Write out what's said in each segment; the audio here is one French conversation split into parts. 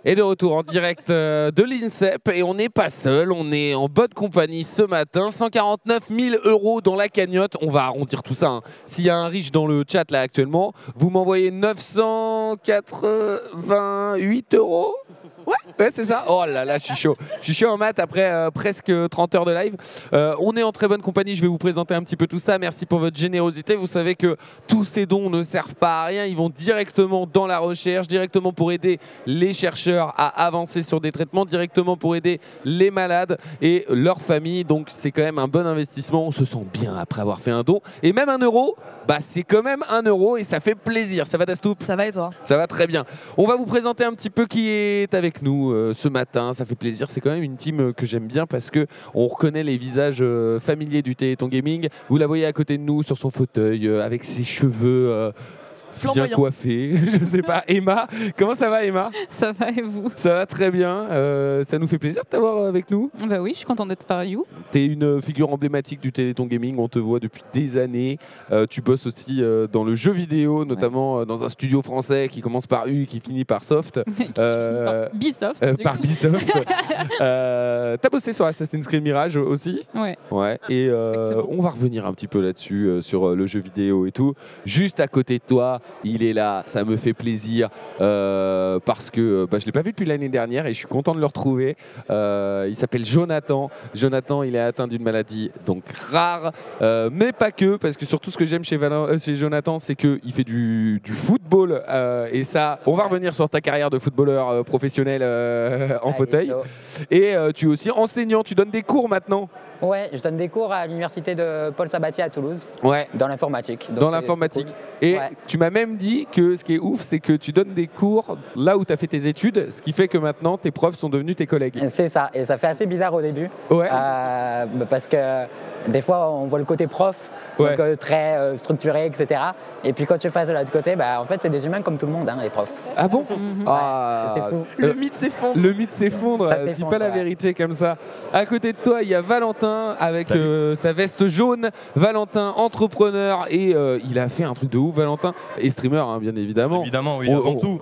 Et de retour en direct de l'INSEP et on n'est pas seul, on est en bonne compagnie ce matin. 149 000 € dans la cagnotte, on va arrondir tout ça. Hein. S'il y a un riche dans le chat là actuellement, vous m'envoyez 988 €. Ouais, c'est ça. Oh là là, je suis chaud. Je suis chaud en maths après presque 30 heures de live. On est en très bonne compagnie. Je vais vous présenter un petit peu tout ça. Merci pour votre générosité. Vous savez que tous ces dons ne servent pas à rien. Ils vont directement dans la recherche, directement pour aider les chercheurs à avancer sur des traitements, directement pour aider les malades et leurs familles. Donc, c'est quand même un bon investissement. On se sent bien après avoir fait un don. Et même 1 €, bah, c'est quand même 1 € et ça fait plaisir. Ça va, Dastoup? Ça va et toi? Ça va très bien. On va vous présenter un petit peu qui est avec nous ce matin. Ça fait plaisir. C'est quand même une team que j'aime bien parce que on reconnaît les visages familiers du Téléthon Gaming. Vous la voyez à côté de nous sur son fauteuil avec ses cheveux bien coiffée, je sais pas. Emma, comment ça va Emma? Ça va et vous? Ça va très bien, ça nous fait plaisir de t'avoir avec nous. Bah oui, je suis contente d'être par you. Tu es une figure emblématique du Téléthon Gaming, on te voit depuis des années. Tu bosses aussi dans le jeu vidéo, notamment dans un studio français qui commence par U, qui finit par Soft. Par Bisoft. Par Bisoft. T'as bossé sur Assassin's Creed Mirage aussi? Ouais. Ouais. Et on va revenir un petit peu là-dessus, sur le jeu vidéo et tout. Juste à côté de toi, il est là, ça me fait plaisir parce que je ne l'ai pas vu depuis l'année dernière et je suis content de le retrouver. Il s'appelle Jonathan. Jonathan, il est atteint d'une maladie donc rare, mais pas que, parce que surtout ce que j'aime chez Jonathan, c'est qu'il fait du football et ça, on va revenir sur ta carrière de footballeur professionnel en fauteuil. Et tu es aussi enseignant, tu donnes des cours maintenant. Ouais, je donne des cours à l'université de Paul Sabatier à Toulouse, dans l'informatique. Dans l'informatique. Cool. Et tu m'as même dit que ce qui est ouf, c'est que tu donnes des cours là où tu as fait tes études, ce qui fait que maintenant tes profs sont devenus tes collègues. C'est ça, et ça fait assez bizarre au début, parce que des fois on voit le côté prof, donc, très structuré, etc. Et puis quand tu passes de l'autre côté, en fait c'est des humains comme tout le monde, hein, les profs. Ah bon? C'est fou. Le mythe s'effondre. Le mythe s'effondre, dis pas la vérité comme ça. À côté de toi, il y a Valentin avec sa veste jaune. Valentin, entrepreneur, et il a fait un truc de ouf, Valentin, et streamer, hein, bien évidemment. Évidemment, oui, avant tout.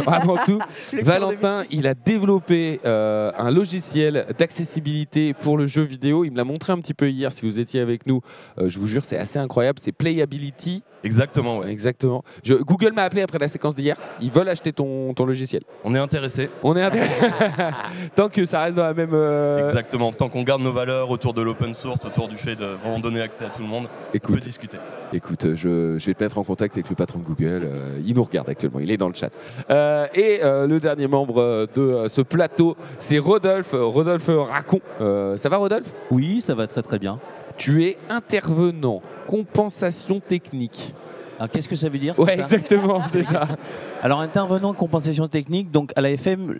Avant tout. Valentin, il a développé un logiciel d'accessibilité pour le jeu vidéo. Il me l'a montré un petit peu hier, si vous étiez avec nous. Je vous jure, c'est assez incroyable. C'est Playability. Exactement, ouais. Exactement. Google m'a appelé après la séquence d'hier. Ils veulent acheter ton logiciel. On est intéressé. On est intéressé. Tant que ça reste dans la même... Exactement. Tant qu'on garde nos valeurs autour de l'open source, autour du fait de vraiment donner accès à tout le monde, on peut discuter. Écoute, je vais te mettre en contact avec le patron de Google. Il nous regarde actuellement, il est dans le chat. Le dernier membre de ce plateau, c'est Rodolphe. Rodolphe Racon. Ça va, Rodolphe? Oui, ça va très très bien. Tu es intervenant, compensation technique. Alors qu'est-ce que ça veut dire? Ouais, exactement, c'est ça. Alors intervenant, compensation technique, donc à l'AFM,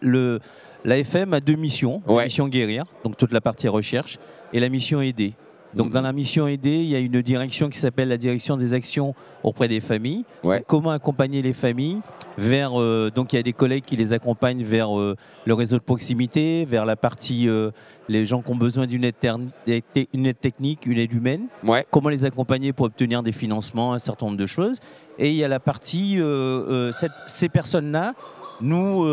l'AFM a deux missions. La mission guérir, donc toute la partie recherche, et la mission aider. Donc dans la mission aider, il y a une direction qui s'appelle la direction des actions auprès des familles. Comment accompagner les familles vers donc il y a des collègues qui les accompagnent vers le réseau de proximité, vers la partie les gens qui ont besoin d'une aide technique, une aide humaine. Comment les accompagner pour obtenir des financements, un certain nombre de choses. Et il y a la partie ces personnes-là nous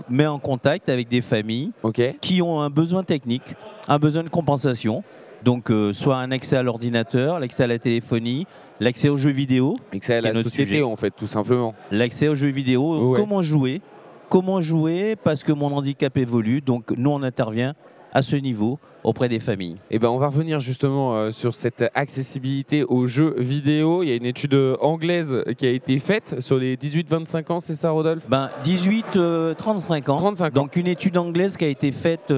met en contact avec des familles qui ont un besoin technique, un besoin de compensation. Donc, soit un accès à l'ordinateur, l'accès à la téléphonie, l'accès aux jeux vidéo. L'accès à la société, en fait, tout simplement. L'accès aux jeux vidéo, comment jouer parce que mon handicap évolue. Donc, nous, on intervient à ce niveau auprès des familles. Et on va revenir justement sur cette accessibilité aux jeux vidéo. Il y a une étude anglaise qui a été faite sur les 18-25 ans, c'est ça, Rodolphe? 18-35 ans. 35 ans. Donc une étude anglaise qui a été faite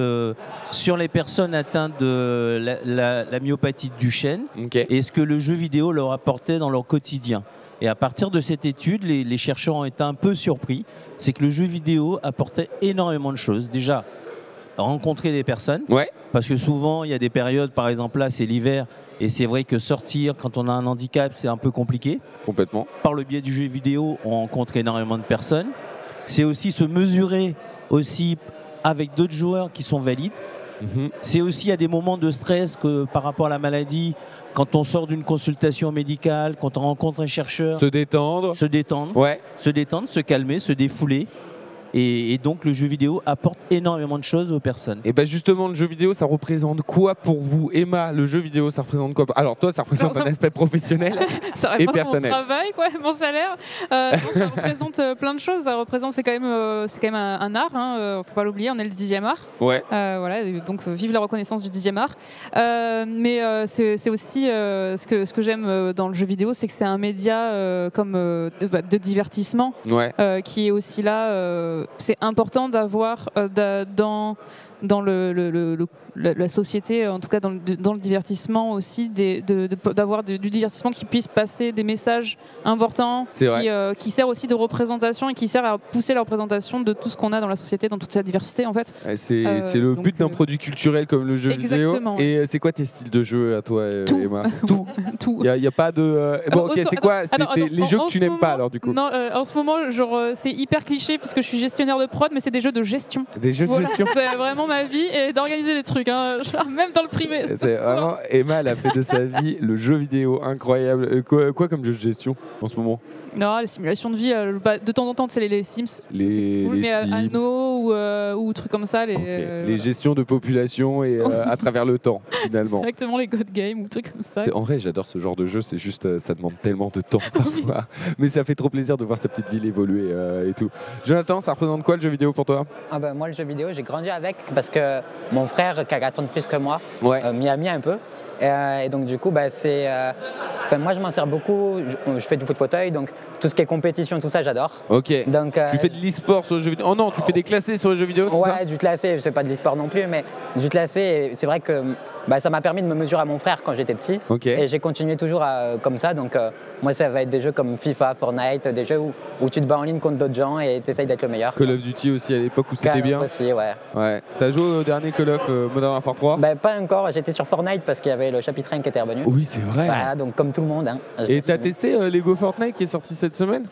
sur les personnes atteintes de la myopathie de Duchenne et ce que le jeu vidéo leur apportait dans leur quotidien. Et à partir de cette étude, les chercheurs ont été un peu surpris. C'est que le jeu vidéo apportait énormément de choses. Déjà, rencontrer des personnes, parce que souvent il y a des périodes, par exemple là c'est l'hiver, et c'est vrai que sortir quand on a un handicap c'est un peu compliqué. Complètement. Par le biais du jeu vidéo, on rencontre énormément de personnes. C'est aussi se mesurer aussi avec d'autres joueurs qui sont valides. C'est aussi à des moments de stress que par rapport à la maladie, quand on sort d'une consultation médicale, quand on rencontre un chercheur. Se détendre. Se détendre, se calmer, se défouler. Et donc le jeu vidéo apporte énormément de choses aux personnes. Et bien justement, le jeu vidéo, ça représente quoi pour vous, Emma? Le jeu vidéo, ça représente quoi? Alors toi, ça représente un aspect professionnel ça et personnel. Mon travail, quoi, mon salaire. Non, ça représente plein de choses. Ça représente, c'est quand même un art. Faut pas l'oublier. On est le 10e art. Ouais. Voilà. Donc vive la reconnaissance du 10e art. Mais c'est aussi ce que j'aime dans le jeu vidéo, c'est que c'est un média comme de divertissement, qui est aussi là. C'est important d'avoir dans la société, en tout cas dans le divertissement aussi, d'avoir du divertissement qui puisse passer des messages importants, qui sert aussi de représentation et qui sert à pousser la représentation de tout ce qu'on a dans la société, dans toute sa diversité en fait. C'est le but d'un produit culturel comme le jeu vidéo. Et c'est quoi tes styles de jeu à toi, Emma? Tout. Il n'y a pas de... Bon, ok, c'est quoi les jeux que tu n'aimes pas alors du coup? Non, en ce moment, genre, c'est hyper cliché parce que je suis gestionnaire de prod, mais c'est des jeux de gestion. Des jeux de gestion. C'est vraiment ma vie et d'organiser des trucs, genre, même dans le privé. C'est vraiment, Emma, elle a fait de sa vie le jeu vidéo incroyable. Quoi comme jeu de gestion en ce moment? Non, les simulations de vie, de temps en temps, c'est les Sims. Les Sims. Anno ou trucs comme ça. Les gestions de population et à travers le temps, finalement. Exactement, les God Games ou trucs comme ça. En vrai, j'adore ce genre de jeu, c'est juste, ça demande tellement de temps parfois. Mais ça fait trop plaisir de voir sa petite ville évoluer et tout. Jonathan, ça représente quoi le jeu vidéo pour toi? Moi, le jeu vidéo, j'ai grandi avec parce que mon frère, qui a 4 ans de plus que moi, m'y a mis un peu. Et donc du coup, moi je m'en sers beaucoup, je fais du foot fauteuil, donc tout ce qui est compétition, tout ça j'adore. Ok, donc, tu fais de l'e-sport sur le jeu vidéo? Oh non, tu fais des classés sur le jeu vidéo, c'est ça? Ouais, du classé, je fais pas de l'e-sport non plus, mais du classé, et c'est vrai que ça m'a permis de me mesurer à mon frère quand j'étais petit. Et j'ai continué toujours comme ça, donc moi ça va être des jeux comme FIFA, Fortnite, des jeux où tu te bats en ligne contre d'autres gens et tu essayes d'être le meilleur. Call of Duty aussi à l'époque où c'était bien aussi, ouais. T'as joué au dernier Call of Modern Warfare 3? Pas encore, j'étais sur Fortnite parce qu'il y avait le chapitre 1 qui était revenu. Oui, c'est vrai. Voilà, donc comme tout le monde. Et t'as testé Lego Fortnite qui est sorti cette semaine?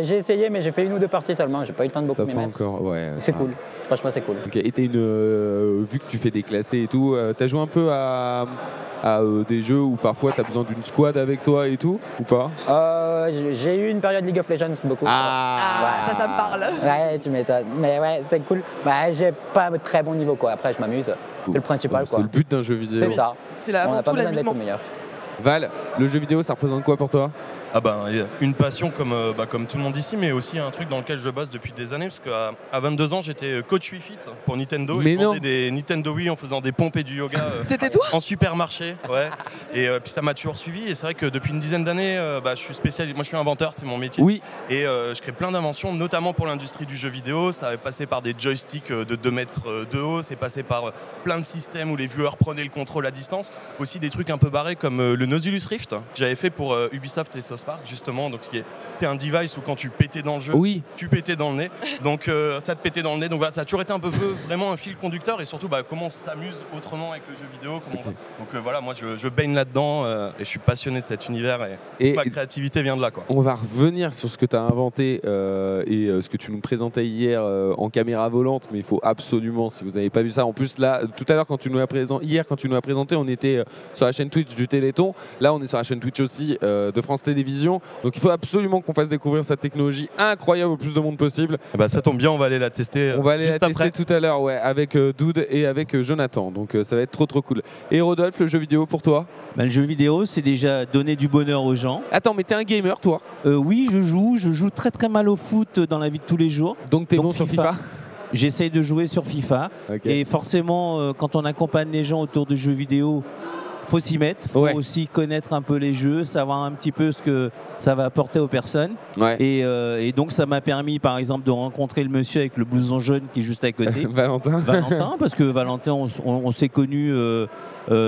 J'ai essayé, mais j'ai fait 1 ou 2 parties seulement, j'ai pas eu le temps de beaucoup m'y mettre. Encore, ouais. C'est cool, franchement c'est cool. Et vu que tu fais des classés et tout, t'as joué un peu à des jeux où parfois tu as besoin d'une squad avec toi et tout, ou pas? J'ai eu une période League of Legends beaucoup. Ça me parle. Ouais, tu m'étonnes. Mais ouais, c'est cool. J'ai pas un très bon niveau quoi. Après, je m'amuse. C'est le principal quoi. C'est le but d'un jeu vidéo. C'est ça. On n'a pas besoin d'être le meilleur. Val, le jeu vidéo, ça représente quoi pour toi? Une passion comme tout le monde ici, mais aussi un truc dans lequel je bosse depuis des années, parce qu'à 22 ans, j'étais coach Wii Fit pour Nintendo. Mais je vendais des Nintendo Wii en faisant des pompes et du yoga. C'était toi? En supermarché, ouais. Et puis ça m'a toujours suivi. Et c'est vrai que depuis une dizaine d'années, je suis spécialisé. Moi, je suis inventeur, c'est mon métier. Oui. Et je crée plein d'inventions, notamment pour l'industrie du jeu vidéo. Ça avait passé par des joysticks de 2 mètres de haut. C'est passé par plein de systèmes où les viewers prenaient le contrôle à distance. Aussi des trucs un peu barrés comme le Nautilus Rift que j'avais fait pour Ubisoft et South Park, justement. Donc, qui était un device où quand tu pétais dans le jeu, tu pétais dans le nez. Donc ça te pétait dans le nez. Donc voilà, ça a toujours été un peu vraiment un fil conducteur et surtout comment on s'amuse autrement avec le jeu vidéo. Donc voilà, moi je baigne là-dedans et je suis passionné de cet univers et ma créativité vient de là, quoi. On va revenir sur ce que tu as inventé et ce que tu nous présentais hier en caméra volante, mais il faut absolument, si vous n'avez pas vu ça, en plus là, tout à l'heure quand tu nous as présenté, on était sur la chaîne Twitch du Téléthon. Là, on est sur la chaîne Twitch aussi de France Télévisions. Donc il faut absolument qu'on fasse découvrir cette technologie incroyable au plus de monde possible. Ça tombe bien, on va aller la tester. On va aller juste la tester tout à l'heure, avec Dude et avec Jonathan. Donc ça va être trop cool. Et Rodolphe, le jeu vidéo pour toi? Le jeu vidéo, c'est déjà donner du bonheur aux gens. Attends, mais t'es un gamer toi? Oui, je joue très très mal au foot dans la vie de tous les jours. Donc t'es bon sur FIFA? J'essaye de jouer sur FIFA. Et forcément, quand on accompagne les gens autour de jeux vidéo, faut s'y mettre, faut aussi connaître un peu les jeux, savoir un petit peu ce que ça va apporter aux personnes. Et donc ça m'a permis par exemple de rencontrer le monsieur avec le blouson jaune qui est juste à côté. Valentin, parce que Valentin, on s'est connus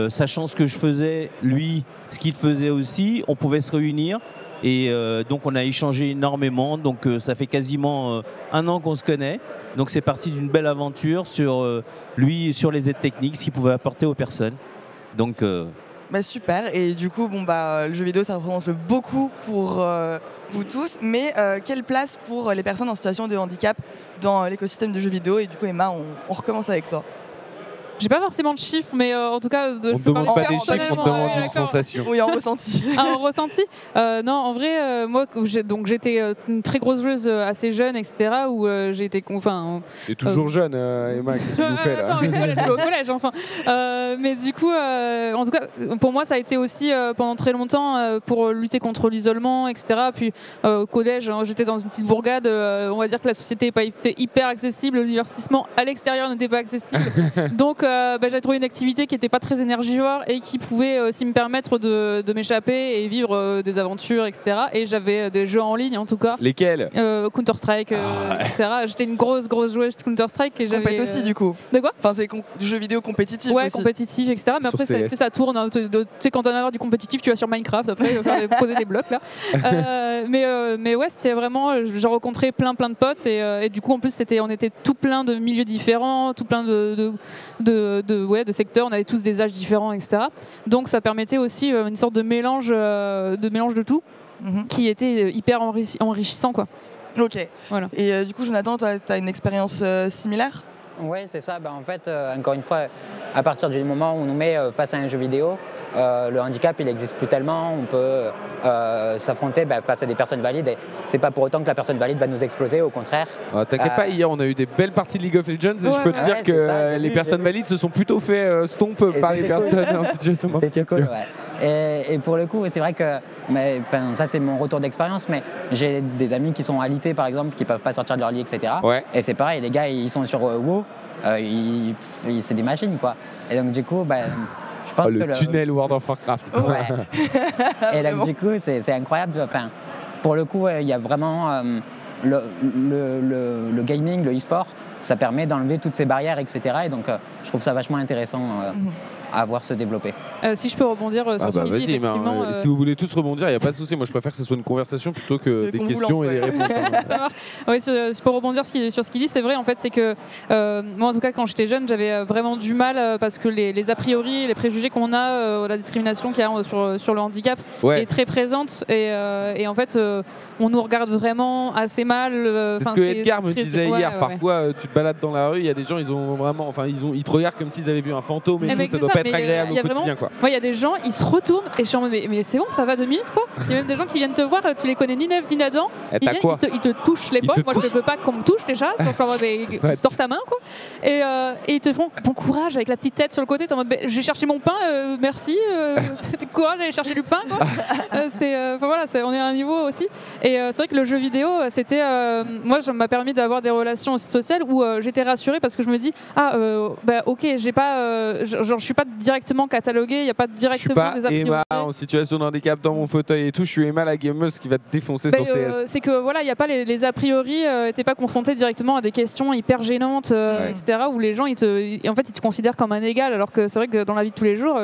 sachant ce que je faisais, lui, ce qu'il faisait aussi, on pouvait se réunir. Et donc on a échangé énormément, donc ça fait quasiment 1 an qu'on se connaît. Donc c'est parti d'une belle aventure sur lui, sur les aides techniques, ce qu'il pouvait apporter aux personnes. Donc, super. Et du coup, le jeu vidéo, ça représente beaucoup pour vous tous. Mais quelle place pour les personnes en situation de handicap dans l'écosystème de jeux vidéo? Et du coup, Emma, on recommence avec toi. J'ai pas forcément de chiffres, mais en tout cas, on ne demande pas des chiffres, on demande une sensation. Oui, en ressenti. En ressenti. Non, en vrai, moi, j'étais une très grosse joueuse assez jeune, etc. Où j'ai été, enfin. T'es toujours jeune, Emma. Qu'est-ce que tu nous fais là? Je suis au collège, enfin. Mais du coup, en tout cas, pour moi, ça a été aussi pendant très longtemps pour lutter contre l'isolement, etc. Puis au collège, j'étais dans une petite bourgade. On va dire que la société n'est pas hyper accessible, le divertissement à l'extérieur n'était pas accessible. Donc j'ai trouvé une activité qui n'était pas très énergivore et qui pouvait aussi me permettre de m'échapper et vivre des aventures, etc. Et j'avais des jeux en ligne en tout cas. Lesquels? Counter-Strike, etc. J'étais une grosse joueuse de Counter-Strike. Compète aussi du coup. De quoi? Enfin, c'est du jeu vidéo compétitif ouais, aussi. Compétitif, etc. Mais sur après, ça tourne. Tu sais, quand t'en as du compétitif, tu vas sur Minecraft, après, poser des blocs là. Mais ouais, c'était vraiment. J'ai rencontré plein de potes et du coup, en plus, on était tout plein de milieux différents, tout plein de secteurs. On avait tous des âges différents, etc. Donc, ça permettait aussi une sorte de mélange de tout, qui était hyper enrichissant, quoi. Ok. Voilà. Et du coup, Jonathan, tu as une expérience similaire? Oui, c'est ça. En fait, encore une fois, à partir du moment où on nous met face à un jeu vidéo, le handicap, il n'existe plus tellement. On peut s'affronter face à des personnes valides. Et c'est pas pour autant que la personne valide va nous exploser, au contraire. T'inquiète pas, hier, on a eu des belles parties de League of Legends et je peux te dire que les personnes valides se sont plutôt fait stomp par les personnes en situation de handicap. Cool, ouais. Et pour le coup, c'est vrai que ça, c'est mon retour d'expérience, mais j'ai des amis qui sont alités, par exemple, qui ne peuvent pas sortir de leur lit, etc. Ouais. Et c'est pareil, les gars, ils sont sur WoW, c'est des machines, quoi. Et donc, du coup, je pense que le tunnel World of Warcraft. Ouais. Et donc, du coup, c'est incroyable. Enfin, pour le coup, il y a vraiment le gaming, le e-sport, ça permet d'enlever toutes ces barrières, etc. Et donc, je trouve ça vachement intéressant à voir se développer. Si je peux rebondir sur ce qu'il dit, si vous voulez tous rebondir, il n'y a pas de souci. Moi, je préfère que ce soit une conversation plutôt que des questions et des réponses. Oui, pour rebondir sur ce qu'il dit, c'est vrai, en fait, c'est que moi, en tout cas, quand j'étais jeune, j'avais vraiment du mal parce que les a priori, les préjugés qu'on a, la discrimination qu'il y a sur le handicap est très présente et en fait, on nous regarde vraiment assez mal. C'est ce que Edgar me disait hier. Parfois, tu te balades dans la rue, il y a des gens, ils te regardent comme s'ils avaient vu un fantôme et tout. Ça doit pas être agréable au quotidien, quoi. Il y a des gens, ils se retournent et je suis en mode mais c'est bon, ça va 2 minutes, quoi. Il y a même des gens qui viennent te voir, tu les connais ni Neve ni Nadan. Ils te touchent l'épaule. Moi, je ne veux pas qu'on me touche déjà. Donc, sors ta main, quoi. Et ils te font bon courage avec la petite tête sur le côté. T'es en mode j'ai cherché mon pain, merci. Courage, j'allais chercher du pain, quoi. Voilà, on est à un niveau aussi. Et c'est vrai que le jeu vidéo, c'était moi, ça m'a permis d'avoir des relations aussi sociales où j'étais rassurée parce que je me dis ok, j'ai pas je suis pas directement cataloguée, il n'y a pas directement des a priori. Je suis pas Emma en situation de handicap dans mon fauteuil et tout, je suis Emma la gameuse qui va te défoncer sur CS. C'est que voilà, il n'y a pas les a priori, t'es pas confronté directement à des questions hyper gênantes, etc. où les gens en fait ils te considèrent comme un égal, alors que c'est vrai que dans la vie de tous les jours,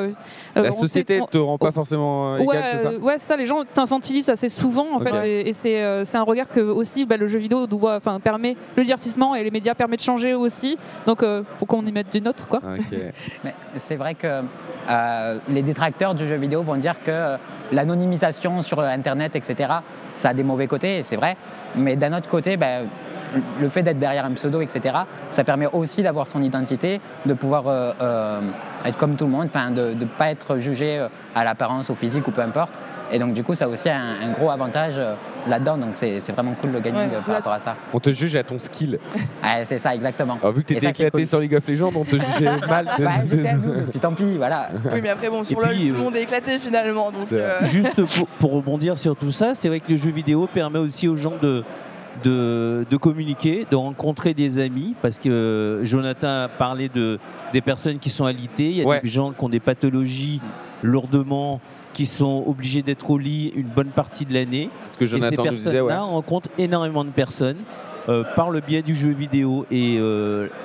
la société ne te rend pas forcément égal, c'est ça? Ouais, c'est ça, les gens t'infantilisent assez souvent en fait, et c'est un regard que aussi le jeu vidéo permet, le divertissement et les médias permettent de changer aussi, donc faut qu'on y mette du nôtre, quoi. Okay. Mais c'est vrai que les détracteurs du jeu vidéo vont dire que l'anonymisation sur Internet, etc., ça a des mauvais côtés, et c'est vrai. Mais d'un autre côté, le fait d'être derrière un pseudo, etc., ça permet aussi d'avoir son identité, de pouvoir être comme tout le monde, de ne pas être jugé à l'apparence, au physique ou peu importe. Et donc du coup, ça a aussi un gros avantage là-dedans. Donc c'est vraiment cool le gaming par rapport à ça. On te juge à ton skill. C'est ça, exactement. Alors, vu que tu étais éclaté sur League of Legends, on te jugeait mal. Puis tant pis, voilà. Oui, mais après, sur LoL, tout le monde est éclaté finalement. Donc, Juste pour rebondir sur tout ça, c'est vrai que le jeu vidéo permet aussi aux gens de communiquer, de rencontrer des amis, parce que Jonathan a parlé des personnes qui sont alitées. Il y a des gens qui ont des pathologies lourdement, qui sont obligés d'être au lit une bonne partie de l'année. Ce que Jonathan nous disait, ces personnes-là rencontrent énormément de personnes par le biais du jeu vidéo. Et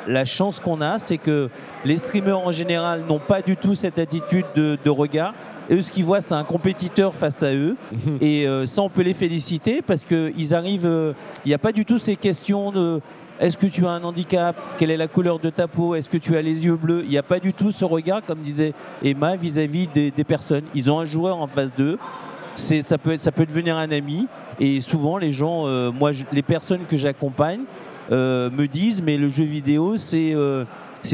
la chance qu'on a, c'est que les streamers en général n'ont pas du tout cette attitude de regard. Eux, ce qu'ils voient, c'est un compétiteur face à eux. Et ça, on peut les féliciter parce qu'ils arrivent... Il n'y a pas du tout ces questions de... Est-ce que tu as un handicap? Quelle est la couleur de ta peau? Est-ce que tu as les yeux bleus? Il n'y a pas du tout ce regard, comme disait Emma, vis-à-vis des personnes. Ils ont un joueur en face d'eux. Ça peut devenir un ami. Et souvent, les gens, les personnes que j'accompagne me disent, mais le jeu vidéo, c'est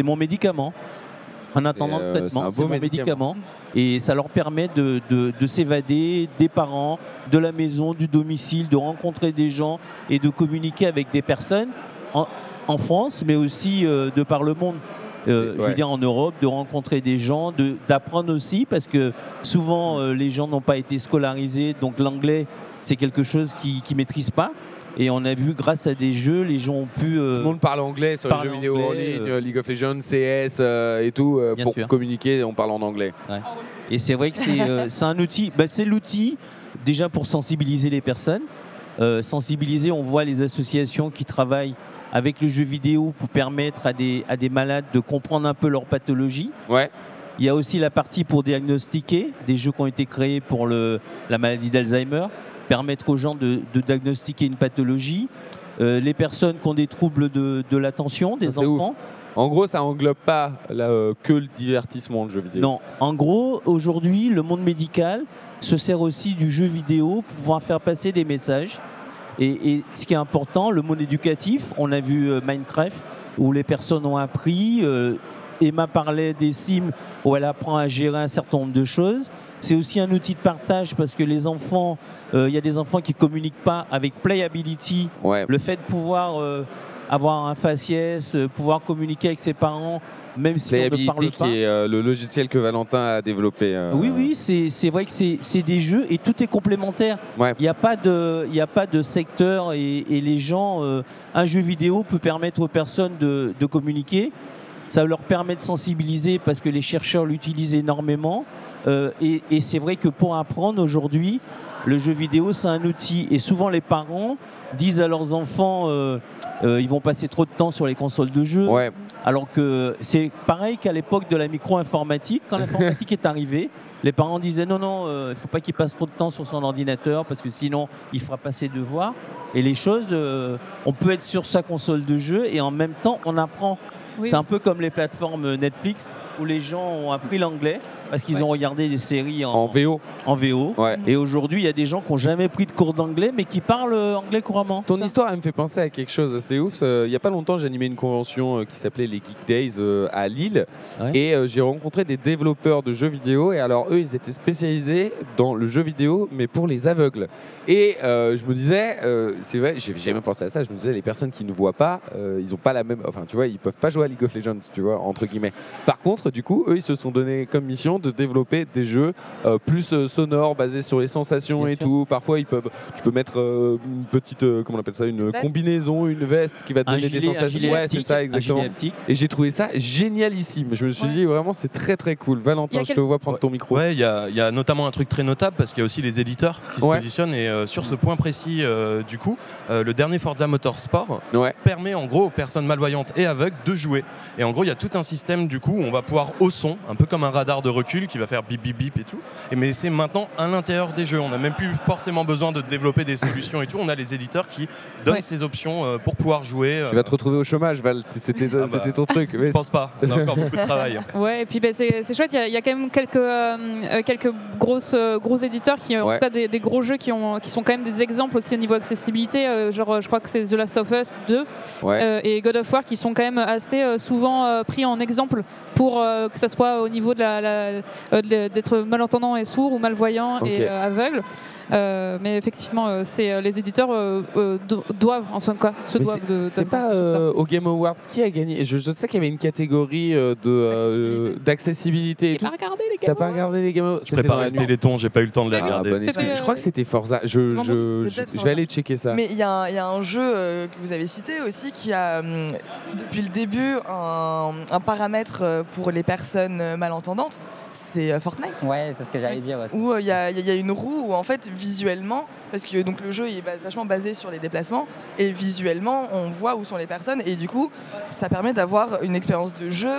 mon médicament. en attendant le traitement. C'est un médicament. Et ça leur permet de s'évader des parents, de la maison, du domicile, de rencontrer des gens et de communiquer avec des personnes en France, mais aussi de par le monde. Je veux dire en Europe, de rencontrer des gens, d'apprendre aussi, parce que souvent les gens n'ont pas été scolarisés, donc l'anglais c'est quelque chose qu'ils ne maîtrisent pas. Et on a vu, grâce à des jeux, les gens ont pu... Tout le monde parle anglais sur les jeux vidéo en ligne, League of Legends, CS et tout. Pour communiquer, on parle en anglais. Ouais. Et c'est vrai que c'est un outil. C'est l'outil déjà pour sensibiliser les personnes. Sensibiliser, on voit les associations qui travaillent avec le jeu vidéo pour permettre à des malades de comprendre un peu leur pathologie. Ouais. Il y a aussi la partie pour diagnostiquer, des jeux qui ont été créés pour la maladie d'Alzheimer, permettre aux gens de diagnostiquer une pathologie. Les personnes qui ont des troubles de l'attention, des enfants. Ouf. En gros, ça englobe pas que le divertissement, le jeu vidéo. Non, en gros, aujourd'hui, le monde médical se sert aussi du jeu vidéo pour pouvoir faire passer des messages. Et ce qui est important, le monde éducatif, on a vu Minecraft, où les personnes ont appris. Emma parlait des Sims, où elle apprend à gérer un certain nombre de choses. C'est aussi un outil de partage parce que les enfants, il y a des enfants qui ne communiquent pas avec Playability. Ouais. Le fait de pouvoir avoir un faciès, pouvoir communiquer avec ses parents, même si on ne parle pas. Qui est le logiciel que Valentin a développé. Oui, c'est vrai que c'est des jeux et tout est complémentaire. Ouais. Il n'y a pas de secteur et les gens, un jeu vidéo peut permettre aux personnes de communiquer. Ça leur permet de sensibiliser parce que les chercheurs l'utilisent énormément. Et c'est vrai que pour apprendre aujourd'hui, le jeu vidéo, c'est un outil. Et souvent, les parents disent à leurs enfants ils vont passer trop de temps sur les consoles de jeu. Ouais. Alors que c'est pareil qu'à l'époque de la micro-informatique. Quand l'informatique est arrivée, les parents disaient non, il ne faut pas qu'il passe trop de temps sur son ordinateur parce que sinon, il fera pas ses devoirs. Et les choses, on peut être sur sa console de jeu et en même temps, on apprend. Oui. C'est un peu comme les plateformes Netflix où les gens ont appris l'anglais parce qu'ils ont regardé des séries en VO. Ouais. Et aujourd'hui, il y a des gens qui n'ont jamais pris de cours d'anglais mais qui parlent anglais couramment. Ton histoire, elle me fait penser à quelque chose assez ouf. Il n'y a pas longtemps, j'ai animé une convention qui s'appelait les Geek Days à Lille. Ouais. Et j'ai rencontré des développeurs de jeux vidéo. Et alors, eux, ils étaient spécialisés dans le jeu vidéo, mais pour les aveugles. Et je me disais, c'est vrai, j'ai jamais pensé à ça. Je me disais, les personnes qui ne voient pas, ils n'ont pas la même. Enfin, tu vois, ils peuvent pas jouer à League of Legends, tu vois, entre guillemets. Par contre, du coup, eux, ils se sont donné comme mission de développer des jeux plus sonores, basés sur les sensations. Bien et sûr. Tout. Parfois, tu peux mettre une petite, comment on appelle ça, une combinaison, une veste qui va te donner des sensations. Ouais, c'est ça, exactement. Et j'ai trouvé ça génialissime. Je me suis dit, vraiment, c'est très très cool. Valentin, je te vois prendre ton micro. Ouais, il y a notamment un truc très notable parce qu'il y a aussi les éditeurs qui se positionnent. Et sur ce point précis, du coup, le dernier Forza Motorsport permet en gros aux personnes malvoyantes et aveugles de jouer. Et en gros, il y a tout un système du coup où on va pouvoir au son, un peu comme un radar de recul qui va faire bip bip bip et tout. Mais c'est maintenant à l'intérieur des jeux. On n'a même plus forcément besoin de développer des solutions et tout. On a les éditeurs qui donnent ces options pour pouvoir jouer. Tu vas te retrouver au chômage, Val. C'était ton truc. Je pense pas. On a encore beaucoup de travail. Ouais, et puis c'est chouette. Il y a quand même quelques gros éditeurs qui ont en tout cas des gros jeux qui sont quand même des exemples aussi au niveau accessibilité. Genre, je crois que c'est The Last of Us 2 et God of War qui sont quand même assez souvent pris en exemple pour que ça soit au niveau d'être malentendant et sourd ou malvoyant et aveugle. Mais effectivement, les éditeurs doivent en soi c'est pas au Game Awards qui a gagné. Je sais qu'il y avait une catégorie d'accessibilité et tout. T'as pas regardé les Game Awards? Je préparais le Téléthon, j'ai pas eu le temps de les regarder. Je crois que c'était Forza. Je vais aller checker ça. Mais il y a un jeu que vous avez cité aussi qui a depuis le début un paramètre pour les personnes malentendantes. C'est Fortnite. Ouais, c'est ce que j'allais dire aussi. Où il y a une roue où en fait visuellement, parce que donc le jeu il est vachement basé sur les déplacements et visuellement on voit où sont les personnes et du coup ça permet d'avoir une expérience de jeu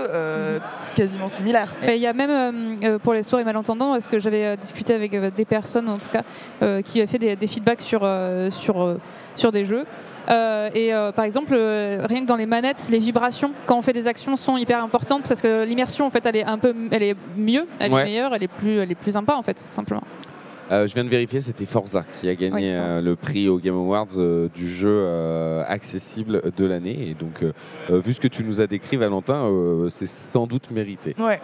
quasiment similaire. Il y a même pour les sourds et malentendants, parce que j'avais discuté avec des personnes en tout cas qui avaient fait des feedbacks sur des jeux. Par exemple, rien que dans les manettes, les vibrations, quand on fait des actions, sont hyper importantes parce que l'immersion, en fait, elle est mieux, elle est meilleure, elle est plus sympa, en fait, tout simplement. Je viens de vérifier, c'était Forza qui a gagné le prix au Game Awards du jeu accessible de l'année. Et donc, vu ce que tu nous as décrit, Valentin, c'est sans doute mérité. Ouais.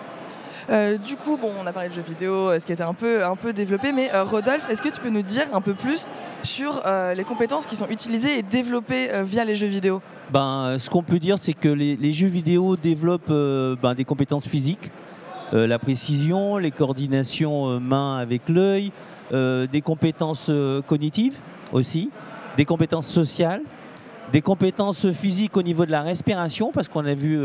Du coup, bon, on a parlé de jeux vidéo, ce qui était un peu développé, mais Rodolphe, est-ce que tu peux nous dire un peu plus sur les compétences qui sont utilisées et développées via les jeux vidéo ? Ce qu'on peut dire, c'est que les jeux vidéo développent des compétences physiques, la précision, les coordinations main avec l'œil, des compétences cognitives aussi, des compétences sociales, des compétences physiques au niveau de la respiration, parce qu'on a vu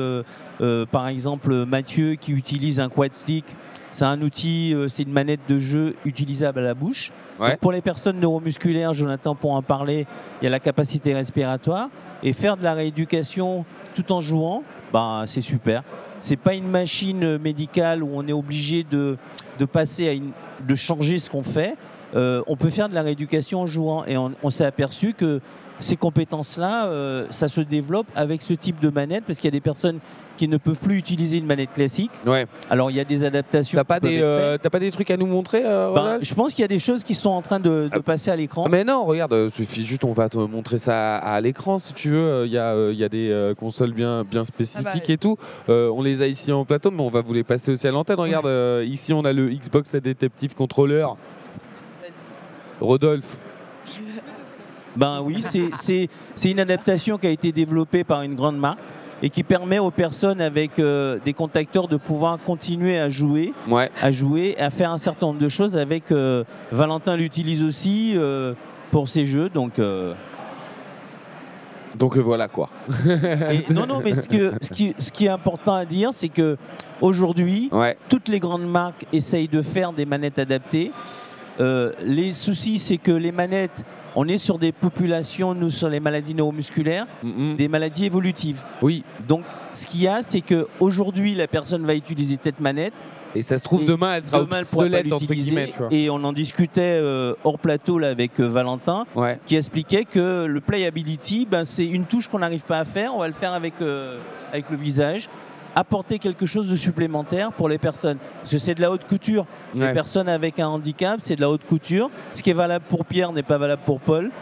par exemple Mathieu qui utilise un quad stick. C'est un outil, c'est une manette de jeu utilisable à la bouche. Ouais. Donc pour les personnes neuromusculaires, Jonathan pour en parler, il y a la capacité respiratoire. Et faire de la rééducation tout en jouant, c'est super. C'est pas une machine médicale où on est obligé de passer de changer ce qu'on fait. On peut faire de la rééducation en jouant. Et on s'est aperçu que ces compétences-là, ça se développe avec ce type de manette, parce qu'il y a des personnes qui ne peuvent plus utiliser une manette classique. Ouais. Alors il y a des adaptations. T'as pas des trucs à nous montrer, je pense qu'il y a des choses qui sont en train de passer à l'écran. Mais non, regarde, suffit juste, on va te montrer ça à l'écran si tu veux. Il y a des consoles bien spécifiques et tout. On les a ici en plateau, mais on va vous les passer aussi à l'antenne. Regarde, ici on a le Xbox Adaptive Controller. Rodolphe. Oui, c'est une adaptation qui a été développée par une grande marque et qui permet aux personnes avec des contacteurs de pouvoir continuer à jouer, à faire un certain nombre de choses. Avec Valentin l'utilise aussi pour ses jeux, donc voilà quoi. Non, mais ce qui est important à dire, c'est que aujourd'hui, toutes les grandes marques essayent de faire des manettes adaptées. Les soucis, c'est que les manettes, on est sur des populations, nous, sur les maladies neuromusculaires, des maladies évolutives. Oui. Donc, ce qu'il y a, c'est qu'aujourd'hui, la personne va utiliser cette manette. Et ça se trouve, demain, elle sera obsolète, entre guillemets. Et on en discutait hors plateau là, avec Valentin, qui expliquait que le playability, c'est une touche qu'on n'arrive pas à faire. On va le faire avec le visage. Apporter quelque chose de supplémentaire pour les personnes. Parce que c'est de la haute couture. Les personnes avec un handicap, c'est de la haute couture. Ce qui est valable pour Pierre n'est pas valable pour Paul.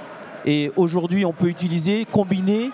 Et aujourd'hui, on peut combiner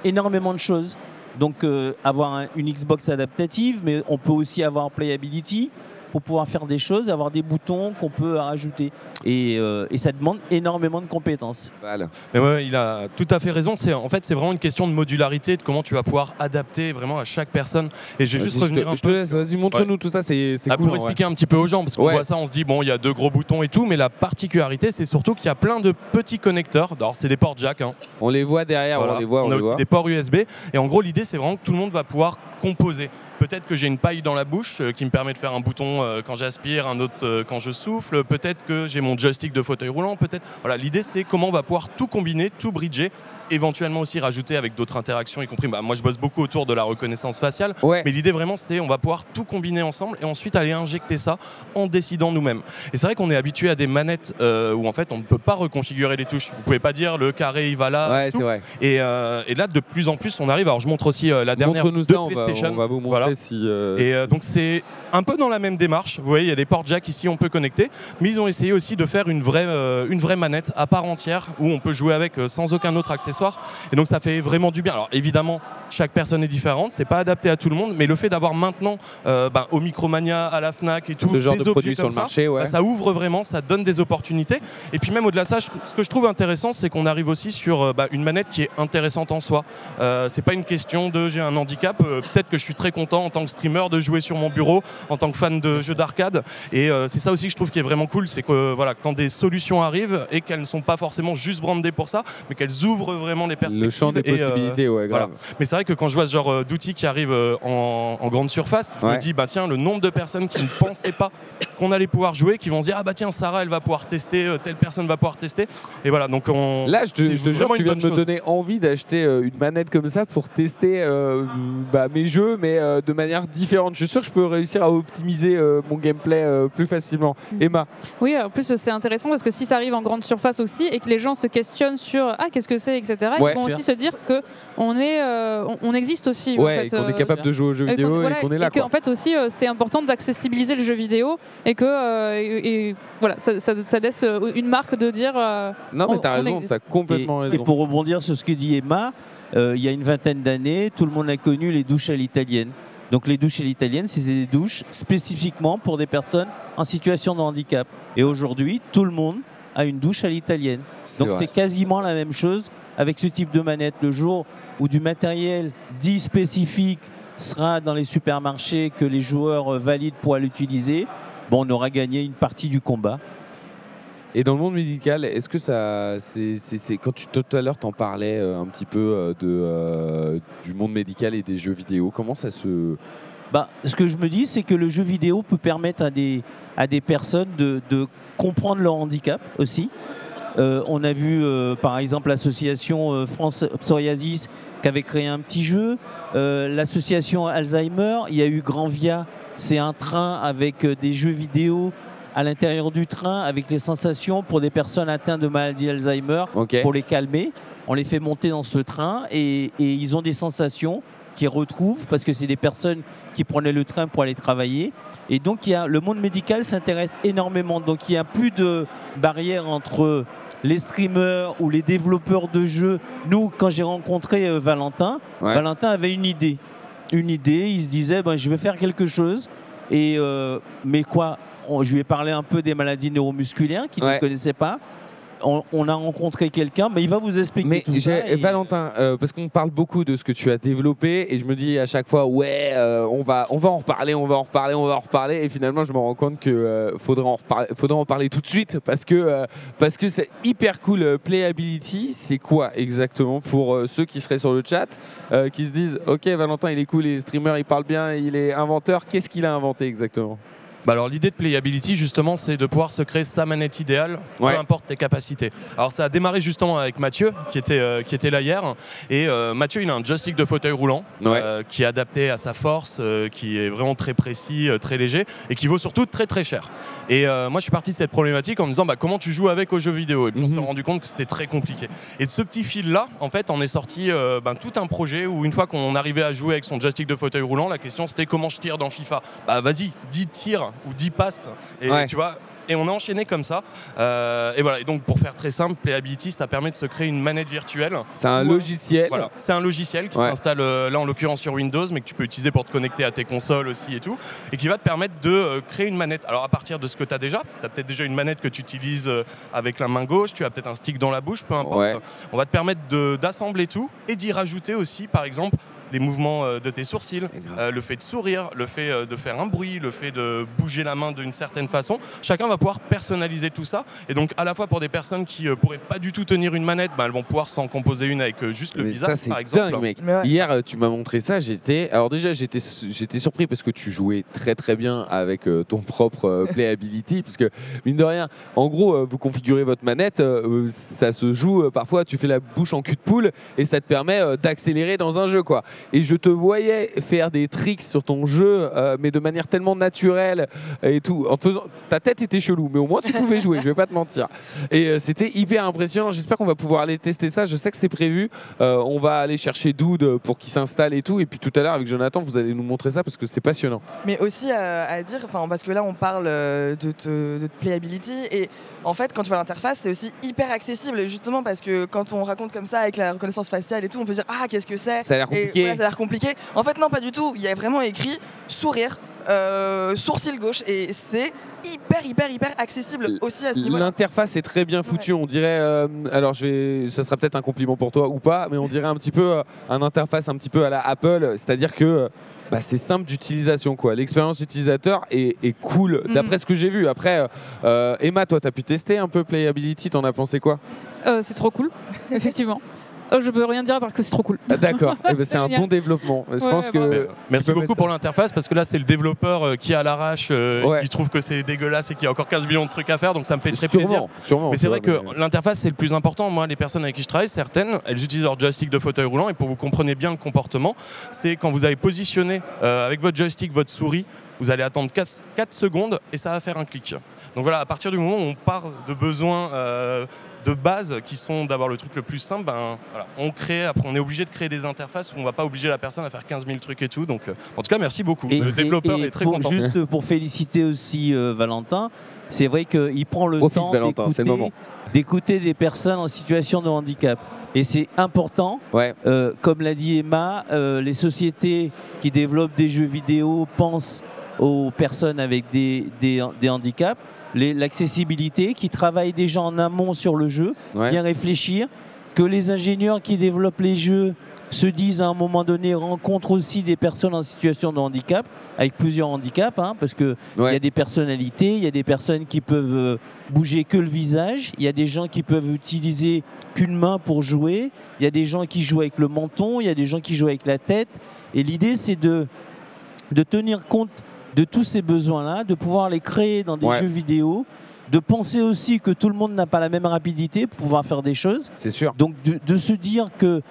énormément de choses. Donc avoir une Xbox adaptative, mais on peut aussi avoir Playability pour pouvoir faire des choses, avoir des boutons qu'on peut rajouter. Et ça demande énormément de compétences. Voilà. Mais ouais, il a tout à fait raison. En fait, c'est vraiment une question de modularité, de comment tu vas pouvoir adapter vraiment à chaque personne. Et je vais juste revenir un peu. Je te laisse, vas-y, montre-nous tout ça, c'est cool. Pour expliquer un petit peu aux gens, parce qu'on voit ça, on se dit, bon, il y a 2 gros boutons et tout, mais la particularité, c'est surtout qu'il y a plein de petits connecteurs. Alors, c'est des ports jack. On les voit derrière, voilà. On a aussi des ports USB. Et en gros, l'idée, c'est vraiment que tout le monde va pouvoir composer. Peut-être que j'ai une paille dans la bouche qui me permet de faire un bouton quand j'aspire, un autre quand je souffle. Peut-être que j'ai mon joystick de fauteuil roulant. Voilà, l'idée, c'est comment on va pouvoir tout combiner, tout bridger, éventuellement aussi rajouter avec d'autres interactions, y compris. Moi, je bosse beaucoup autour de la reconnaissance faciale. Mais l'idée, vraiment, c'est on va pouvoir tout combiner ensemble et ensuite aller injecter ça en décidant nous-mêmes. Et c'est vrai qu'on est habitué à des manettes où en fait, on ne peut pas reconfigurer les touches. Vous pouvez pas dire le carré, il va là. Ouais, c'est vrai. Et là, de plus en plus, on arrive. Alors, je montre aussi la dernière de PlayStation. On va vous montrer si. Et donc c'est un peu dans la même démarche. Vous voyez, il y a des ports jack ici, on peut connecter. Mais ils ont essayé aussi de faire une vraie manette à part entière où on peut jouer avec sans aucun autre accessoire. Et donc ça fait vraiment du bien. Alors évidemment, chaque personne est différente, c'est pas adapté à tout le monde, mais le fait d'avoir maintenant au Micromania, à la Fnac et tout, ce genre des de produits objets sur comme le marché, ça ouvre vraiment, ça donne des opportunités. Et puis même au-delà de ça, ce que je trouve intéressant, c'est qu'on arrive aussi sur une manette qui est intéressante en soi. C'est pas une question de j'ai un handicap. Peut-être que je suis très content en tant que streamer de jouer sur mon bureau, en tant que fan de jeux d'arcade. Et c'est ça aussi que je trouve qui est vraiment cool, c'est que quand des solutions arrivent et qu'elles ne sont pas forcément juste brandées pour ça, mais qu'elles ouvrent vraiment les perspectives. Le champ des possibilités, grave. Voilà. Mais c'est vrai que quand je vois ce genre d'outils qui arrivent en grande surface, je me dis, tiens, le nombre de personnes qui ne pensaient pas qu'on allait pouvoir jouer, qui vont se dire, tiens, Sarah, elle va pouvoir tester, telle personne va pouvoir tester. Et voilà, donc là, je te jure, tu viens de me donner envie d'acheter une manette comme ça pour tester mes jeux, mais de manière différente. Je suis sûr que je peux réussir à optimiser mon gameplay plus facilement. Emma. Oui, en plus, c'est intéressant parce que si ça arrive en grande surface aussi et que les gens se questionnent sur qu'est-ce que c'est, etc., ils vont aussi se dire qu'on est on existe aussi. Ouais, en fait, et qu'on est capable de jouer aux jeux vidéo et qu'on est là. Et qu'en fait aussi, c'est important d'accessibiliser le jeu vidéo et que voilà, ça laisse une marque de dire. Non, mais t'as raison, t'as complètement raison. Et pour rebondir sur ce que dit Emma, il y a une vingtaine d'années, tout le monde a connu les douches à l'italienne. Donc les douches à l'italienne, c'est des douches spécifiquement pour des personnes en situation de handicap. Et aujourd'hui, tout le monde a une douche à l'italienne. Donc c'est quasiment la même chose avec ce type de manette. Le jour où du matériel dit spécifique sera dans les supermarchés, que les joueurs valident pour l'utiliser, bon, on aura gagné une partie du combat. Et dans le monde médical, est-ce que ça, quand tout à l'heure t'en parlais un petit peu du monde médical et des jeux vidéo, comment ça se... Ce que je me dis, c'est que le jeu vidéo peut permettre à des personnes de comprendre leur handicap aussi. On a vu par exemple l'association France Psoriasis qui avait créé un petit jeu, l'association Alzheimer, il y a eu Granvia, c'est un train avec des jeux vidéo à l'intérieur du train avec les sensations pour des personnes atteintes de maladie Alzheimer, pour les calmer. On les fait monter dans ce train et ils ont des sensations qu'ils retrouvent parce que c'est des personnes qui prenaient le train pour aller travailler. Et donc le monde médical s'intéresse énormément. Donc il n'y a plus de barrière entre les streamers ou les développeurs de jeux. Nous, quand j'ai rencontré Valentin, Valentin avait une idée. Il se disait, je vais faire quelque chose. Mais quoi ? Je lui ai parlé un peu des maladies neuromusculaires qu'il ne connaissait pas. On a rencontré quelqu'un, mais il va vous expliquer tout ça. Valentin, parce qu'on parle beaucoup de ce que tu as développé et je me dis à chaque fois, on va en reparler, et finalement je me rends compte que faudra en parler tout de suite parce que c'est hyper cool. Playability, c'est quoi exactement pour ceux qui seraient sur le chat, qui se disent, ok, Valentin il est cool, les streamers il parle bien, il est inventeur, qu'est-ce qu'il a inventé exactement ? Alors l'idée de Playability justement, c'est de pouvoir se créer sa manette idéale, peu importe tes capacités. Alors ça a démarré justement avec Mathieu qui était là hier, et Mathieu il a un joystick de fauteuil roulant qui est adapté à sa force, qui est vraiment très précis, très léger et qui vaut surtout très très cher. Et moi je suis parti de cette problématique en me disant comment tu joues avec aux jeux vidéo, et puis on s'est rendu compte que c'était très compliqué. Et de ce petit fil là, en fait on est sorti tout un projet où une fois qu'on arrivait à jouer avec son joystick de fauteuil roulant, la question c'était comment je tire dans FIFA. Vas-y, 10 tirs ou 10 passes, et tu vois, et on a enchaîné comme ça, et voilà. Et donc pour faire très simple, Playability ça permet de se créer une manette virtuelle. C'est un logiciel. Voilà, c'est un logiciel qui s'installe là en l'occurrence sur Windows, mais que tu peux utiliser pour te connecter à tes consoles aussi et tout, et qui va te permettre de créer une manette. Alors à partir de ce que tu as peut-être déjà une manette que tu utilises avec la main gauche, tu as peut-être un stick dans la bouche, peu importe. On va te permettre d'assembler tout et d'y rajouter aussi par exemple les mouvements de tes sourcils, le fait de sourire, le fait de faire un bruit, le fait de bouger la main d'une certaine façon. Chacun va pouvoir personnaliser tout ça. Et donc à la fois pour des personnes qui pourraient pas du tout tenir une manette, elles vont pouvoir s'en composer une avec juste le visage par exemple. Dingue, mec. Hier tu m'as montré ça, j'étais surpris parce que tu jouais très très bien avec ton propre Playability, parce que mine de rien, en gros vous configurez votre manette, ça se joue parfois, tu fais la bouche en cul de poule et ça te permet d'accélérer dans un jeu quoi. Et je te voyais faire des tricks sur ton jeu, mais de manière tellement naturelle et tout. En te faisant, ta tête était chelou, mais au moins tu pouvais jouer, je vais pas te mentir. Et c'était hyper impressionnant. J'espère qu'on va pouvoir aller tester ça. Je sais que c'est prévu. On va aller chercher Dude pour qu'il s'installe et tout. Et puis tout à l'heure avec Jonathan, vous allez nous montrer ça parce que c'est passionnant. Mais aussi à dire, parce que là on parle de Playability, et en fait quand tu vois l'interface c'est aussi hyper accessible, justement parce que quand on raconte comme ça avec la reconnaissance faciale et tout, on peut dire qu'est-ce que c'est. Ça a l'air compliqué. Ça a l'air compliqué. En fait, non, pas du tout. Il y a vraiment écrit sourire, sourcil gauche, et c'est hyper accessible aussi à ce niveau-là. L'interface est très bien foutue. On dirait, ça sera peut-être un compliment pour toi ou pas, mais on dirait un petit peu un interface un petit peu à la Apple, c'est-à-dire que c'est simple d'utilisation quoi. L'expérience utilisateur est cool d'après ce que j'ai vu. Après, Emma, toi, t'as pu tester un peu Playability, t'en as pensé quoi ? C'est trop cool, effectivement. Je peux rien dire parce que c'est trop cool. D'accord, c'est un bon développement. Je pense que merci beaucoup pour l'interface, parce que là c'est le développeur qui est à l'arrache, qui trouve que c'est dégueulasse et qui a encore 15 millions de trucs à faire, donc ça me fait très plaisir. Mais c'est vrai que l'interface c'est le plus important. Moi, les personnes avec qui je travaille, certaines, elles utilisent leur joystick de fauteuil roulant, et pour que vous compreniez bien le comportement, c'est quand vous avez positionné avec votre joystick votre souris, vous allez attendre 4 secondes et ça va faire un clic. Donc voilà, à partir du moment où on part de besoins de base qui sont d'avoir le truc le plus simple, après on est obligé de créer des interfaces où on ne va pas obliger la personne à faire 15 000 trucs et tout. Donc en tout cas, merci beaucoup. Le développeur est très content. Juste pour féliciter aussi Valentin, c'est vrai qu'il prend le temps d'écouter des personnes en situation de handicap. Et c'est important, comme l'a dit Emma, les sociétés qui développent des jeux vidéo pensent aux personnes avec des handicaps, l'accessibilité, qui travaillent déjà en amont sur le jeu, bien réfléchir, que les ingénieurs qui développent les jeux se disent à un moment donné, rencontrent aussi des personnes en situation de handicap, avec plusieurs handicaps, parce qu'il y a des personnalités, il y a des personnes qui peuvent bouger que le visage, il y a des gens qui peuvent utiliser qu'une main pour jouer, il y a des gens qui jouent avec le menton, il y a des gens qui jouent avec la tête, et l'idée c'est de tenir compte de tous ces besoins-là, de pouvoir les créer dans des jeux vidéo, de penser aussi que tout le monde n'a pas la même rapidité pour pouvoir faire des choses. C'est sûr. Donc de se dire que...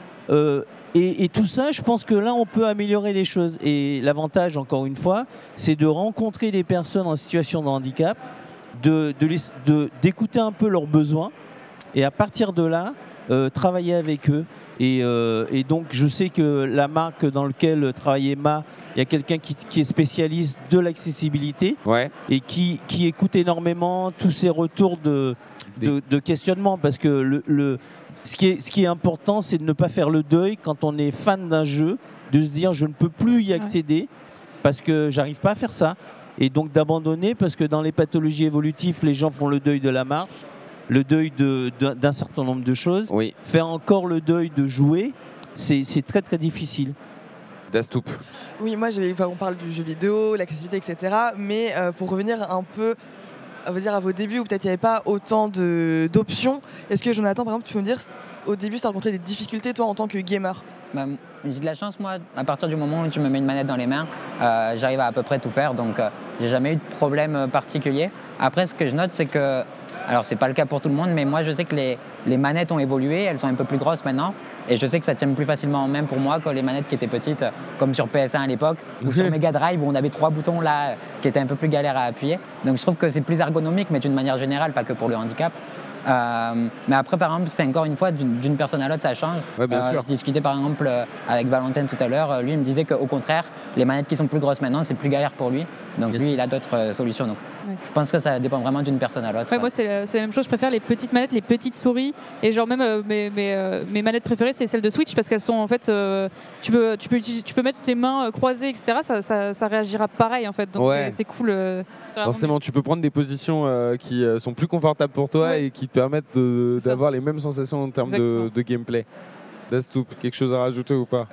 et tout ça, je pense que là, on peut améliorer les choses. Et l'avantage, encore une fois, c'est de rencontrer des personnes en situation de handicap, d'écouter un peu leurs besoins, et à partir de là, travailler avec eux. Et donc, je sais que la marque dans laquelle travaille Emma, il y a quelqu'un qui est spécialiste de l'accessibilité et qui écoute énormément tous ces retours de questionnement. Parce que ce qui est important, c'est de ne pas faire le deuil quand on est fan d'un jeu, de se dire je ne peux plus y accéder parce que j'arrive pas à faire ça. Et donc d'abandonner, parce que dans les pathologies évolutives, les gens font le deuil de la marche, le deuil d'un certain nombre de choses. Faire encore le deuil de jouer, c'est très très difficile. Dastoup. Oui, moi on parle du jeu vidéo, l'accessibilité, etc. Mais pour revenir un peu à vos débuts, où peut-être il n'y avait pas autant d'options, est-ce que Jonathan, par exemple, tu peux me dire, au début, tu as rencontré des difficultés, toi, en tant que gamer? J'ai de la chance, moi, à partir du moment où tu me mets une manette dans les mains, j'arrive à peu près tout faire, donc j'ai jamais eu de problème particulier. Après, ce que je note, c'est que, alors c'est pas le cas pour tout le monde, mais moi je sais que les manettes ont évolué, elles sont un peu plus grosses maintenant, et je sais que ça tient plus facilement en main pour moi que les manettes qui étaient petites, comme sur PS1 à l'époque, ou sur Mega Drive où on avait 3 boutons là, qui étaient un peu plus galères à appuyer. Donc je trouve que c'est plus ergonomique, mais d'une manière générale, pas que pour le handicap. Mais après, par exemple, c'est encore une fois d'une personne à l'autre, ça change. Je discutais par exemple avec Valentin tout à l'heure. Lui, il me disait qu'au contraire, les manettes qui sont plus grosses maintenant, c'est plus galère pour lui. Donc lui, il a d'autres solutions. Donc, je pense que ça dépend vraiment d'une personne à l'autre. Moi, c'est la même chose. Je préfère les petites manettes, les petites souris. Et genre même mes manettes préférées, c'est celles de Switch parce qu'elles sont en fait, tu peux mettre tes mains croisées, etc. Ça réagira pareil en fait. Donc c'est cool. Forcément, tu peux prendre des positions qui sont plus confortables pour toi et qui te permettent d'avoir les mêmes sensations en termes de gameplay. Dastoup, quelque chose à rajouter ou pas?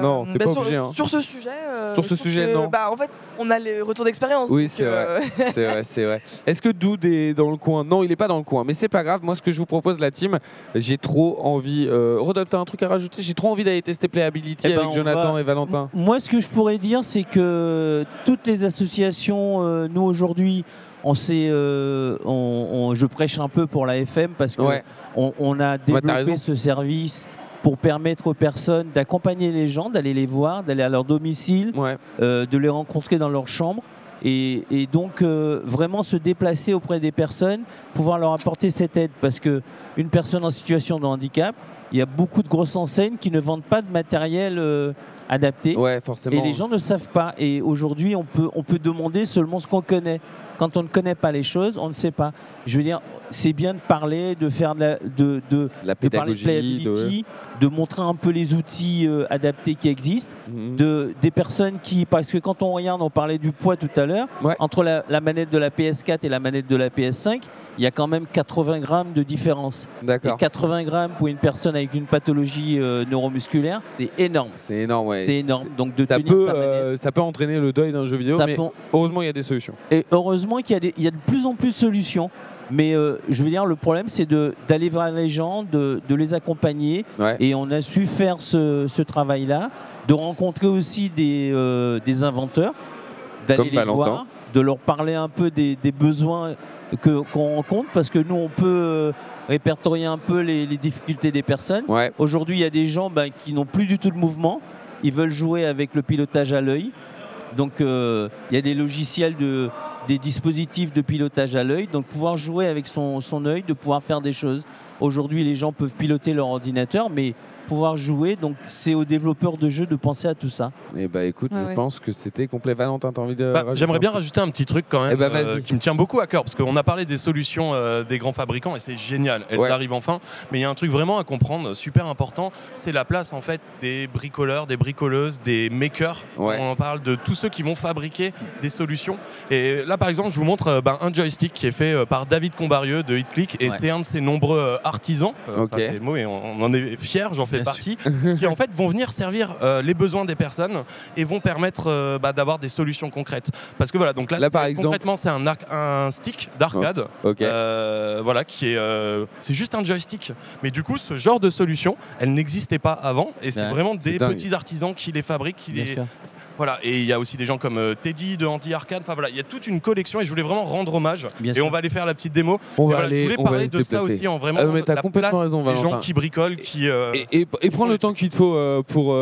Non, t'es pas obligé. Sur ce sujet, non. En fait, on a les retours d'expérience. Oui, c'est vrai. c'est vrai. Est-ce que Doud est dans le coin? Non, il est pas dans le coin, mais c'est pas grave. Moi, ce que je vous propose, la team, j'ai trop envie. Rodolphe, t'as un truc à rajouter? J'ai trop envie d'aller tester Playability avec Jonathan et Valentin. Moi, ce que je pourrais dire, c'est que toutes les associations, nous aujourd'hui, je prêche un peu pour la FM parce que on a développé ce service pour permettre aux personnes d'accompagner les gens, d'aller les voir, d'aller à leur domicile, de les rencontrer dans leur chambre et donc vraiment se déplacer auprès des personnes, pouvoir leur apporter cette aide parce qu'une personne en situation de handicap, il y a beaucoup de grosses enseignes qui ne vendent pas de matériel adapté forcément. Et les gens ne savent pas. Et aujourd'hui, on peut demander seulement ce qu'on connaît. Quand on ne connaît pas les choses, on ne sait pas. Je veux dire, c'est bien de parler, de faire de la pédagogie, de montrer un peu les outils adaptés qui existent, des personnes qui... Parce que quand on regarde, on parlait du poids tout à l'heure, entre la manette de la PS4 et la manette de la PS5, il y a quand même 80 grammes de différence. Et 80 grammes pour une personne avec une pathologie neuromusculaire, c'est énorme. C'est énorme, C'est énorme. Donc ça peut entraîner le deuil d'un jeu vidéo, mais heureusement, il y a des solutions. Et heureusement qu'il y a de plus en plus de solutions. Mais je veux dire, le problème, c'est d'aller vers les gens, de les accompagner. Et on a su faire ce travail-là, de rencontrer aussi des inventeurs, d'aller les voir, de leur parler un peu des besoins qu'on rencontre, parce que nous, on peut répertorier un peu les difficultés des personnes. Aujourd'hui, il y a des gens qui n'ont plus du tout de mouvement. Ils veulent jouer avec le pilotage à l'œil. Donc, il y a des logiciels de des dispositifs de pilotage à l'œil, donc pouvoir jouer avec son œil, de pouvoir faire des choses. Aujourd'hui, les gens peuvent piloter leur ordinateur, mais pouvoir jouer, donc c'est aux développeurs de jeux de penser à tout ça. Et bah écoute, je pense que c'était complet. Valentin, t'as envie de j'aimerais bien rajouter un petit truc quand même qui me tient beaucoup à cœur, parce qu'on a parlé des solutions des grands fabricants et c'est génial, elles arrivent enfin, mais il y a un truc vraiment à comprendre, super important, c'est la place en fait des bricoleurs, des bricoleuses, des makers. On parle de tous ceux qui vont fabriquer des solutions. Et là par exemple, je vous montre un joystick qui est fait par David Combarieux de HitClick et c'est un de ses nombreux artisans. C'est le mot et on en est fiers, j'en fais partie, qui en fait vont venir servir les besoins des personnes et vont permettre d'avoir des solutions concrètes. Parce que voilà, donc là par exemple, concrètement c'est un stick d'arcade, voilà, qui est c'est juste un joystick. Mais du coup, ce genre de solution, elle n'existait pas avant et c'est vraiment des petits artisans qui les fabriquent, voilà. Et il y a aussi des gens comme Teddy de Anti Arcade. Enfin voilà, il y a toute une collection et je voulais vraiment rendre hommage. Et on va aller faire la petite démo. Je voulais parler de ça aussi en vraiment t'as complètement raison, Valentin. Les gens qui bricolent, qui et prends le temps qu'il te faut pour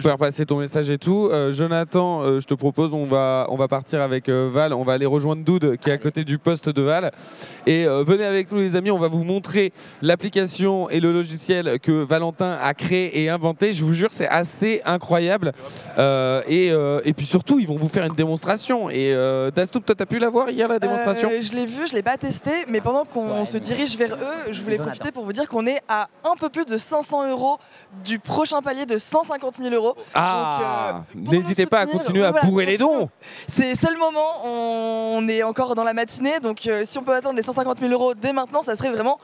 faire passer ton message et tout. Jonathan, je te propose, on va partir avec Val, on va aller rejoindre Dude qui est à côté du poste de Val. Et venez avec nous les amis, on va vous montrer l'application et le logiciel que Valentin a créé et inventé. Je vous jure, c'est assez incroyable. Et puis surtout, ils vont vous faire une démonstration. Et Dastouk, toi, t'as pu la voir hier, la démonstration? Je l'ai vue, je l'ai pas testée, mais pendant qu'on se dirige vers eux, je voulais profiter pour vous dire qu'on est à un peu plus de 500 € du prochain palier de 150 000 €. N'hésitez pas à continuer à bourrer les dons. C'est le moment, on est encore dans la matinée, donc si on peut atteindre les 150 000 € dès maintenant, ça serait vraiment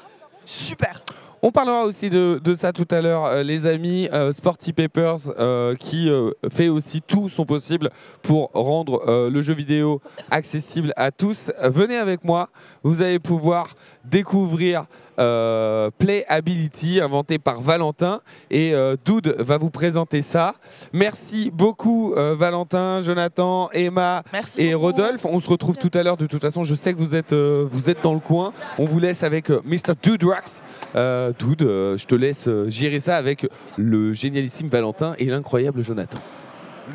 super. On parlera aussi de ça tout à l'heure, les amis. Sporty Papers qui fait aussi tout son possible pour rendre le jeu vidéo accessible à tous. Venez avec moi, vous allez pouvoir découvrir Playability, inventé par Valentin. Et Dude va vous présenter ça. Merci beaucoup Valentin, Jonathan, Emma et Rodolphe. On se retrouve tout à l'heure. De toute façon, je sais que vous êtes dans le coin. On vous laisse avec Mr. Dude Rocks. Dude, je te laisse gérer ça avec le génialissime Valentin et l'incroyable Jonathan.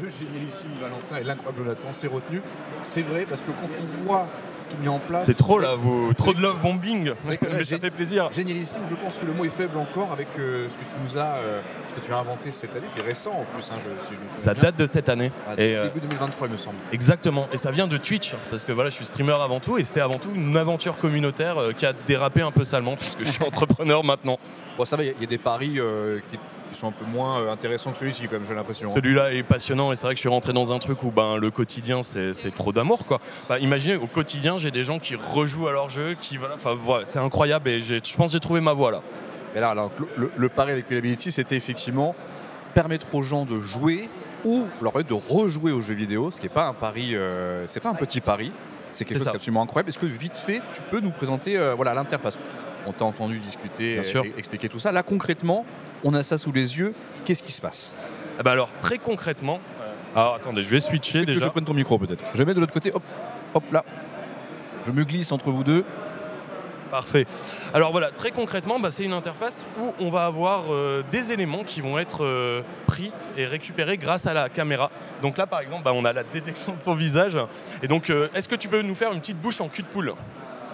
Le génialissime Valentin et l'incroyable Jonathan, c'est retenu. C'est vrai, parce que quand on voit ce qui est mis en place... C'est trop là, trop de love bombing, mais ça fait plaisir. Génialissime, je pense que le mot est faible encore avec ce que tu as inventé cette année. C'est récent en plus, si je me souviens ça bien. Date de cette année. Début 2023, il me semble. Exactement, et ça vient de Twitch, parce que voilà, je suis streamer avant tout, et c'était avant tout une aventure communautaire qui a dérapé un peu salement, puisque je suis entrepreneur maintenant. Bon, ça va, il y a des paris qui sont un peu moins intéressants que celui-ci, quand même, j'ai l'impression. Celui-là est passionnant et c'est vrai que je suis rentré dans un truc où le quotidien c'est trop d'amour, quoi. Imaginez, au quotidien j'ai des gens qui rejouent à leur jeu, c'est incroyable et je pense que j'ai trouvé ma voie là. Et là, le pari avec Playability, c'était effectivement permettre aux gens de jouer ou leur permettre de rejouer aux jeux vidéo, ce qui n'est pas un pari, c'est pas un petit pari, c'est quelque chose d'absolument incroyable. Est-ce que vite fait, tu peux nous présenter l'interface? On t'a entendu discuter, expliquer tout ça. Là, concrètement, on a ça sous les yeux. Qu'est-ce qui se passe? Alors, très concrètement... Alors, attendez, je vais switcher déjà. Je prends ton micro, peut-être. Je mets de l'autre côté. Hop, hop, là. Je me glisse entre vous deux. Parfait. Alors voilà, très concrètement, c'est une interface où on va avoir des éléments qui vont être pris et récupérés grâce à la caméra. Donc là, par exemple, on a la détection de ton visage. Et donc, est-ce que tu peux nous faire une petite bouche en cul de poule?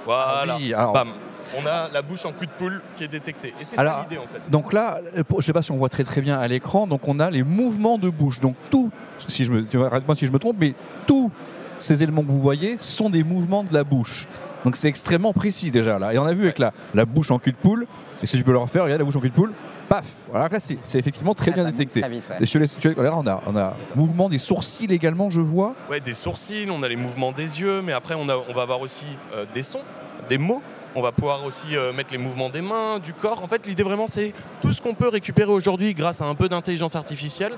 Voilà. Oui, alors... Bam. On a la bouche en cul de poule qui est détectée. Et c'est ça l'idée en fait. Donc là, je ne sais pas si on voit très très bien à l'écran, donc on a les mouvements de bouche. Donc arrête-moi si je me trompe, mais tous ces éléments que vous voyez sont des mouvements de la bouche. Donc c'est extrêmement précis déjà là. Et on a vu avec la bouche en cul de poule, est-ce que tu peux le refaire? Regarde la bouche en cul de poule, paf. Voilà, là c'est effectivement très bien détecté. On a mouvement des sourcils également, je vois. Ouais, des sourcils, on a les mouvements des yeux, mais après on va avoir aussi des sons, des mots. On va pouvoir aussi mettre les mouvements des mains, du corps. En fait, l'idée vraiment, c'est tout ce qu'on peut récupérer aujourd'hui grâce à un peu d'intelligence artificielle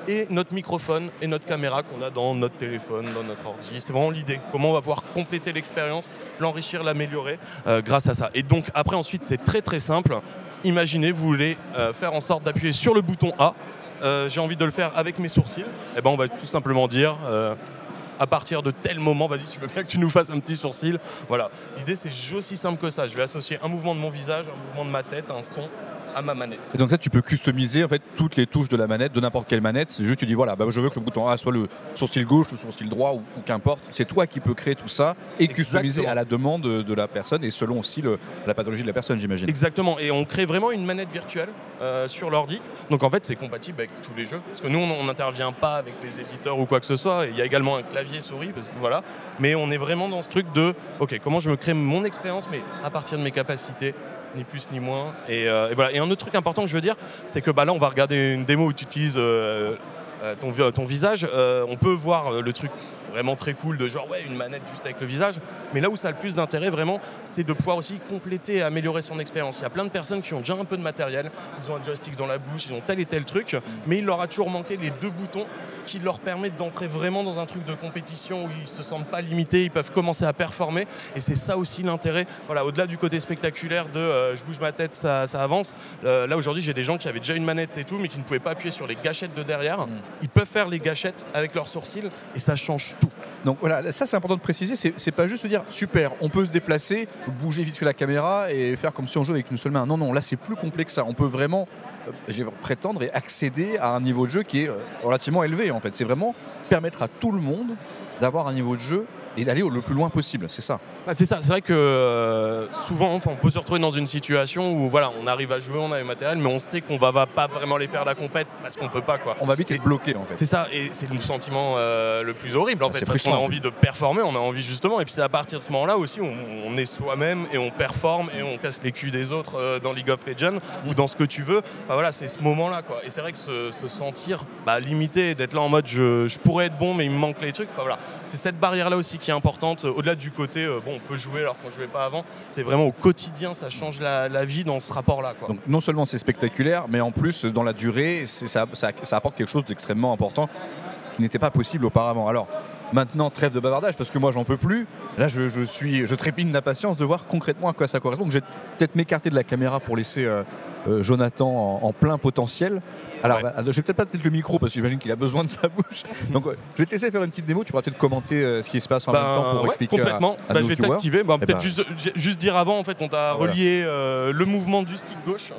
et notre microphone et notre caméra qu'on a dans notre téléphone, dans notre ordi. C'est vraiment l'idée. Comment on va pouvoir compléter l'expérience, l'enrichir, l'améliorer grâce à ça. Et donc, après, ensuite, c'est très très simple. Imaginez, vous voulez faire en sorte d'appuyer sur le bouton A. J'ai envie de le faire avec mes sourcils. Et on va tout simplement dire... à partir de tel moment, vas-y, tu veux bien que tu nous fasses un petit sourcil. Voilà. L'idée, c'est aussi simple que ça. Je vais associer un mouvement de mon visage, un mouvement de ma tête, un son, à ma manette. Et donc ça, tu peux customiser en fait toutes les touches de la manette, de n'importe quelle manette. C'est juste tu dis voilà, je veux que le bouton A soit le sourcil gauche, le sourcil droit ou qu'importe. C'est toi qui peux créer tout ça et customiser à la demande de la personne et selon aussi la pathologie de la personne, j'imagine. Exactement. Et on crée vraiment une manette virtuelle sur l'ordi. Donc en fait, c'est compatible avec tous les jeux. Parce que nous, on n'intervient pas avec les éditeurs ou quoi que ce soit. Il y a également un clavier souris, voilà. Mais on est vraiment dans ce truc de ok, comment je me crée mon expérience, mais à partir de mes capacités. Ni plus ni moins. Et voilà. Et un autre truc important que je veux dire, c'est que là, on va regarder une démo où tu utilises ton visage. On peut voir le truc vraiment très cool de genre une manette juste avec le visage. Mais là où ça a le plus d'intérêt vraiment, c'est de pouvoir aussi compléter et améliorer son expérience. Il y a plein de personnes qui ont déjà un peu de matériel. Ils ont un joystick dans la bouche, ils ont tel et tel truc. Mais il leur a toujours manqué les 2 boutons qui leur permettent d'entrer vraiment dans un truc de compétition où ils ne se sentent pas limités, ils peuvent commencer à performer. Et c'est ça aussi l'intérêt. Voilà, au-delà du côté spectaculaire de je bouge ma tête, ça avance. Là aujourd'hui, j'ai des gens qui avaient déjà une manette et tout, mais qui ne pouvaient pas appuyer sur les gâchettes de derrière. Ils peuvent faire les gâchettes avec leurs sourcils et ça change tout. Donc voilà, ça c'est important de préciser, c'est pas juste de dire super, on peut se déplacer, bouger vite fait la caméra et faire comme si on jouait avec une seule main. Non, là c'est plus complexe que ça. On peut vraiment prétendre et accéder à un niveau de jeu qui est relativement élevé en fait. C'est vraiment permettre à tout le monde d'avoir un niveau de jeu et d'aller le plus loin possible, c'est ça. C'est ça, c'est vrai que souvent on peut se retrouver dans une situation où voilà, on arrive à jouer, on a le matériel, mais on sait qu'on va pas vraiment les faire la compète parce qu'on peut pas quoi. On va vite être bloqué en fait. C'est ça, et c'est le sentiment le plus horrible en fait, parce qu'on a envie de performer, on a envie justement, et puis c'est à partir de ce moment-là aussi on est soi-même et on performe et on casse les culs des autres dans League of Legends ou dans ce que tu veux. Voilà, c'est ce moment-là quoi. Et c'est vrai que se sentir limité, d'être là en mode je pourrais être bon mais il me manque les trucs. Voilà, c'est cette barrière-là aussi qui est importante. Au-delà du côté on peut jouer alors qu'on jouait pas avant, c'est vraiment au quotidien, ça change la vie dans ce rapport-là quoi. Donc non seulement c'est spectaculaire, mais en plus dans la durée, ça apporte quelque chose d'extrêmement important qui n'était pas possible auparavant. Alors maintenant, trêve de bavardage parce que moi j'en peux plus. Là je trépigne d'impatience de voir concrètement à quoi ça correspond. Donc je vais peut-être m'écarter de la caméra pour laisser Jonathan en plein potentiel. Alors, je vais peut-être pas te mettre le micro parce que j'imagine qu'il a besoin de sa bouche. Donc, je vais te laisser faire une petite démo. Tu pourras peut-être commenter ce qui se passe en même temps pour expliquer complètement. à nos je vais viewers. t'activer. Peut-être juste dire avant, en fait, on t'a relié le mouvement du stick gauche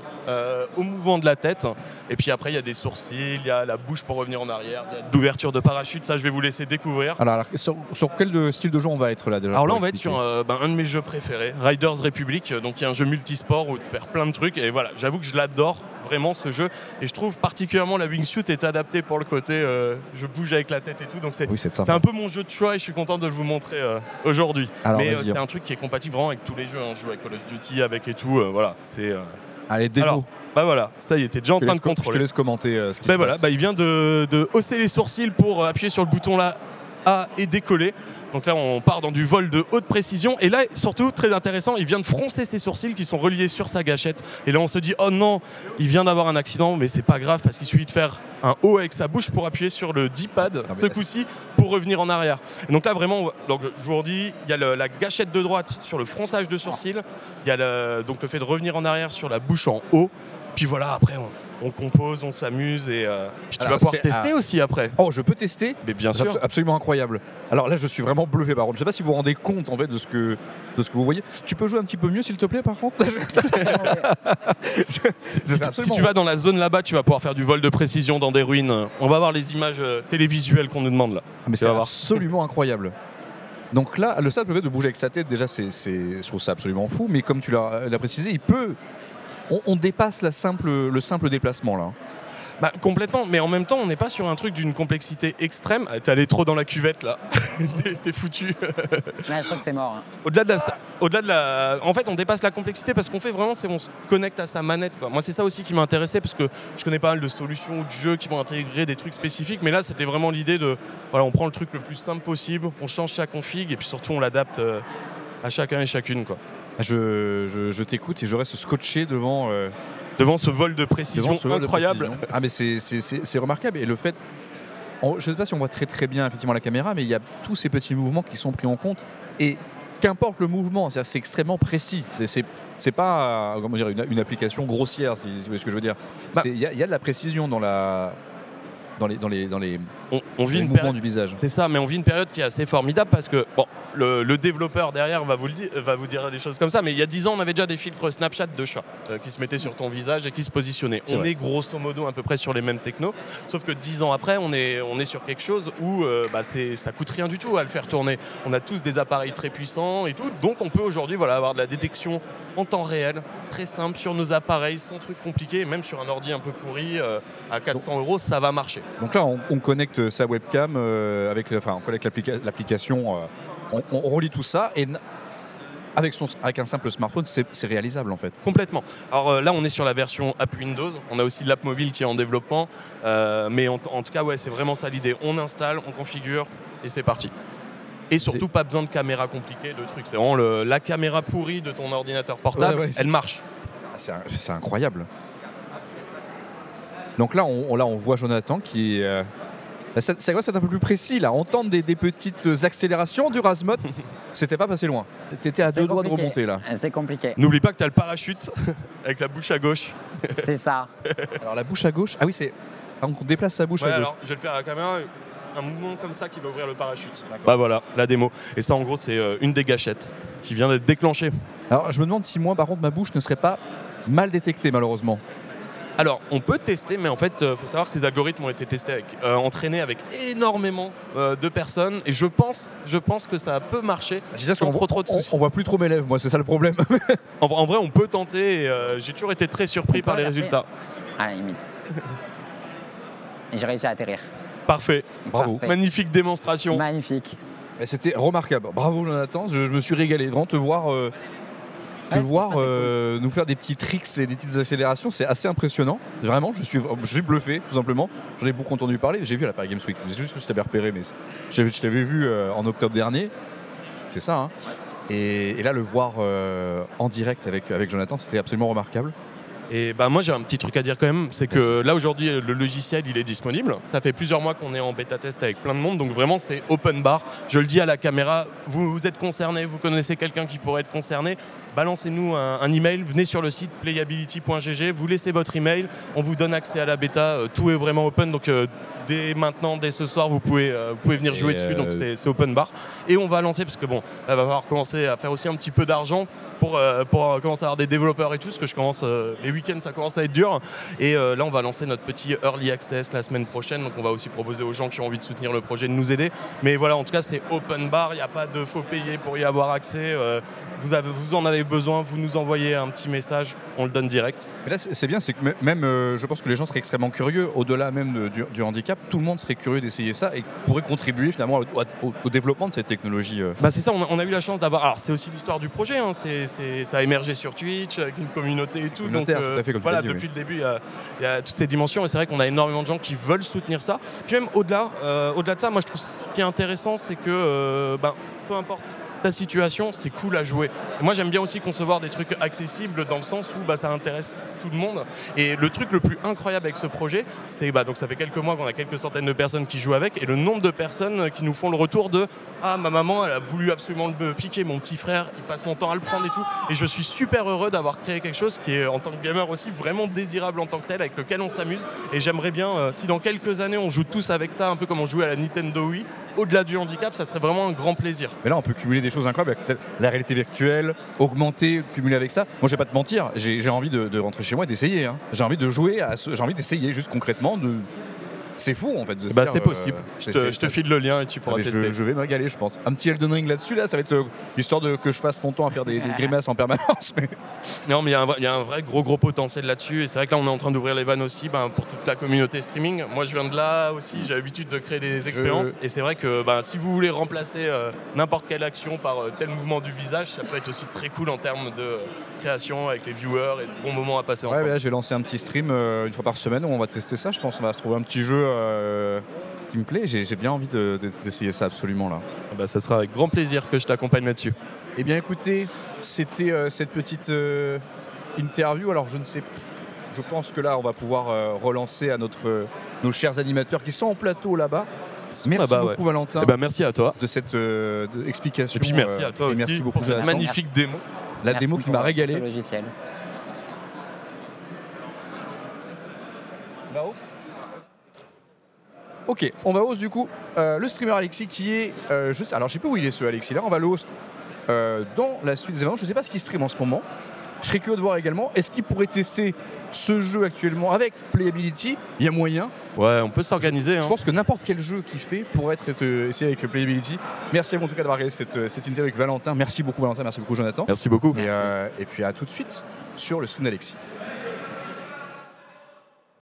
au mouvement de la tête. Et puis après, il y a des sourcils, il y a la bouche pour revenir en arrière, il y a d'ouverture de parachute. Ça, je vais vous laisser découvrir. Alors sur quel style de jeu on va être là déjà? Alors là, on va être sur un de mes jeux préférés, Riders Republic. Donc, il y a un jeu multisport où tu perds plein de trucs. Et voilà, j'avoue que je l'adore vraiment ce jeu. Et je trouve particulièrement la wingsuit est adaptée pour le côté je bouge avec la tête et tout. Donc c'est un peu mon jeu de choix et je suis content de vous montrer aujourd'hui. Mais c'est un truc qui est compatible vraiment avec tous les jeux. Je joue avec Call of Duty, avec et tout. Voilà, c'est. Allez, démo. Alors, voilà, ça y est, t'es déjà en train de contrôler. Je te laisse commenter ce qui se passe. Il vient de hausser les sourcils pour appuyer sur le bouton là A et décoller. Donc là, on part dans du vol de haute précision. Et là, surtout, très intéressant, il vient de froncer ses sourcils qui sont reliés sur sa gâchette. Et là, on se dit, oh non, il vient d'avoir un accident, mais c'est pas grave parce qu'il suffit de faire un O avec sa bouche pour appuyer sur le D-pad, ce coup-ci, pour revenir en arrière. Et donc là, vraiment, donc, je vous redis, il y a la gâchette de droite sur le fronçage de sourcils. Il y a donc le fait de revenir en arrière sur la bouche en haut. Puis voilà, après, on compose, on s'amuse et puis tu vas pouvoir tester aussi après. Oh, je peux tester? Mais bien sûr. Absolument incroyable. Alors là, je suis vraiment bluffé par contre. Je sais pas si vous vous rendez compte en fait de ce que vous voyez. Tu peux jouer un petit peu mieux s'il te plaît par contre? Si tu vas dans la zone là-bas, tu vas pouvoir faire du vol de précision dans des ruines. On va voir les images télévisuelles qu'on nous demande là. Mais c'est absolument incroyable. Donc là, le simple fait de bouger avec sa tête, déjà, je trouve ça absolument fou. Mais comme tu l'as précisé, il peut... On dépasse le simple déplacement là. Complètement, mais en même temps, on n'est pas sur un truc d'une complexité extrême. T'es allé trop dans la cuvette là, t'es foutu. Je crois que c'est mort. Au-delà de la, en fait, on dépasse la complexité parce qu'on fait vraiment, c'est on se connecte à sa manette quoi. Moi, c'est ça aussi qui m'a intéressé parce que je connais pas mal de solutions ou de jeux qui vont intégrer des trucs spécifiques, mais là, c'était vraiment l'idée de, voilà, on prend le truc le plus simple possible, on change sa config et puis surtout, on l'adapte à chacun et chacune quoi. Je t'écoute et je reste scotché devant ce vol de précision incroyable. Ah mais c'est remarquable et le fait, je ne sais pas si on voit très très bien effectivement la caméra, mais il y a tous ces petits mouvements qui sont pris en compte et qu'importe le mouvement, c'est extrêmement précis. C'est pas comment dire, une application grossière, si vous voyez ce que je veux dire. Il y a de la précision dans les mouvements du visage. C'est ça, mais on vit une période qui est assez formidable parce que le développeur derrière va vous dire des choses comme ça, mais il y a 10 ans, on avait déjà des filtres Snapchat de chat qui se mettaient sur ton visage et qui se positionnaient. On est grosso modo à peu près sur les mêmes technos, sauf que 10 ans après, on est sur quelque chose où ça coûte rien du tout à le faire tourner. On a tous des appareils très puissants et tout, donc on peut aujourd'hui avoir de la détection en temps réel, très simple sur nos appareils, sans truc compliqué, même sur un ordi un peu pourri à 400 €, ça va marcher. Donc là, on connecte sa webcam on connecte l'application, on relie tout ça et avec un simple smartphone, c'est réalisable en fait. Complètement. Alors là, on est sur la version app Windows. On a aussi l'app mobile qui est en développement. Mais en tout cas, c'est vraiment ça l'idée. On installe, on configure et c'est parti. Et surtout, pas besoin de caméra compliquée, de trucs. C'est vraiment la caméra pourrie de ton ordinateur portable, elle marche. C'est incroyable. Donc là, on voit Jonathan qui est... C'est un peu plus précis là, entendre des petites accélérations du Razmod, c'était pas passé loin. T'étais à 2 doigts de remonter là. C'est compliqué. N'oublie pas que t'as le parachute avec la bouche à gauche. C'est ça. Alors la bouche à gauche, ah oui c'est... On déplace sa bouche à gauche. Alors je vais le faire à la caméra, un mouvement comme ça qui va ouvrir le parachute. Bah voilà, la démo. Et ça en gros c'est une des gâchettes qui vient d'être déclenchée. Alors je me demande si moi par contre ma bouche ne serait pas mal détectée malheureusement. Alors, on peut tester, mais en fait, il faut savoir que ces algorithmes ont été testés, entraînés avec énormément de personnes, et je pense que ça peut marcher sans trop de soucis. On voit plus trop mes lèvres, moi, c'est ça le problème. En vrai, on peut tenter, et j'ai toujours été très surpris par les résultats. À la limite. Et j'ai réussi à atterrir. Parfait. Bravo. Parfait. Magnifique démonstration. Magnifique. C'était remarquable. Bravo, Jonathan. Je me suis régalé. Vraiment, te voir nous faire des petits tricks et des petites accélérations, c'est assez impressionnant. Vraiment, je suis bluffé, tout simplement. J'en ai beaucoup entendu parler. J'ai vu à la Paris Games Week. Je sais juste que je t'avais repéré, mais je t'avais vu en octobre dernier. C'est ça, hein. Et là, le voir en direct avec Jonathan, c'était absolument remarquable. Et moi j'ai un petit truc à dire quand même, c'est que là aujourd'hui le logiciel il est disponible. Ça fait plusieurs mois qu'on est en bêta test avec plein de monde, donc vraiment c'est open bar. Je le dis à la caméra, vous êtes concerné, vous connaissez quelqu'un qui pourrait être concerné, balancez-nous un email, venez sur le site playability.gg, vous laissez votre email, on vous donne accès à la bêta, tout est vraiment open, donc dès maintenant, dès ce soir, vous pouvez venir jouer dessus, donc c'est open bar. Et on va lancer, parce que bon, là va falloir commencer à faire aussi un petit peu d'argent pour commencer à avoir des développeurs et tout, parce que les week-ends ça commence à être dur. Et là on va lancer notre petit Early Access la semaine prochaine, donc on va aussi proposer aux gens qui ont envie de soutenir le projet de nous aider. Mais voilà, en tout cas c'est open bar, il n'y a pas de faux payer pour y avoir accès. Vous en avez besoin, vous nous envoyez un petit message, on le donne direct. Mais là c'est bien, c'est que même je pense que les gens seraient extrêmement curieux, au-delà même du handicap, tout le monde serait curieux d'essayer ça et pourrait contribuer finalement au développement de cette technologie. C'est ça, on a eu la chance d'avoir, alors c'est aussi l'histoire du projet, hein, ça a émergé sur Twitch avec une communauté et tout, donc tout à fait, comme voilà, tu l'as dit, depuis le début il y a toutes ces dimensions et c'est vrai qu'on a énormément de gens qui veulent soutenir ça. Puis même au-delà de ça, moi je trouve ce qui est intéressant c'est que peu importe ta situation, c'est cool à jouer. Et moi j'aime bien aussi concevoir des trucs accessibles dans le sens où ça intéresse tout le monde. Et le truc le plus incroyable avec ce projet, c'est donc ça fait quelques mois qu'on a quelques centaines de personnes qui jouent avec et le nombre de personnes qui nous font le retour de « Ah, ma maman, elle a voulu absolument me piquer, mon petit frère, il passe mon temps à le prendre et tout. » Et je suis super heureux d'avoir créé quelque chose qui est en tant que gamer aussi vraiment désirable en tant que tel, avec lequel on s'amuse. Et j'aimerais bien, si dans quelques années on joue tous avec ça, un peu comme on jouait à la Nintendo Wii, au-delà du handicap, ça serait vraiment un grand plaisir. Mais là on peut cumuler des choses incroyables, la réalité virtuelle, augmentée, cumulée avec ça. Moi je vais pas te mentir, j'ai envie de rentrer chez moi et d'essayer. Hein. J'ai envie de jouer, j'ai envie d'essayer juste concrètement. C'est fou en fait. C'est possible. Je te file le lien et tu pourras tester. Je vais me régaler, je pense. Un petit Elden Ring là-dessus, là, ça va être histoire que je fasse mon temps à faire des grimaces en permanence. Mais... Non, mais il y a un vrai gros potentiel là-dessus. Et c'est vrai que là, on est en train d'ouvrir les vannes aussi pour toute la communauté streaming. Moi, je viens de là aussi. J'ai l'habitude de créer des expériences. Et c'est vrai que si vous voulez remplacer n'importe quelle action par tel mouvement du visage, ça peut être aussi très cool en termes de création avec les viewers et de bons moments à passer ensemble. Ouais, là, j'ai lancé un petit stream une fois par semaine où on va tester ça. Je pense qu'on va se trouver un petit jeu qui me plaît. J'ai bien envie d'essayer ça absolument là. Ça sera avec grand plaisir que je t'accompagne là-dessus. Eh bien écoutez, c'était cette petite interview. Alors je pense que là on va pouvoir relancer à nos chers animateurs qui sont en plateau là-bas. Merci beaucoup Valentin. Merci à toi de cette explication. Et puis merci à toi aussi merci beaucoup pour cette magnifique démo. La démo qui m'a régalé. Logiciel. Ok, on va host du coup le streamer Alexis qui est... alors je sais pas où il est ce Alexis là, on va le host dans la suite des événements. Je sais pas ce qu'il stream en ce moment. Je serais curieux de voir également, est-ce qu'il pourrait tester ce jeu actuellement avec Playability? Il y a moyen. Ouais, on peut s'organiser. Je pense que n'importe quel jeu qu'il fait pourrait être essayé avec Playability. Merci à vous en tout cas d'avoir regardé cette interview avec Valentin. Merci beaucoup Valentin, merci beaucoup Jonathan. Merci beaucoup. Et puis à tout de suite sur le stream d'Alexis.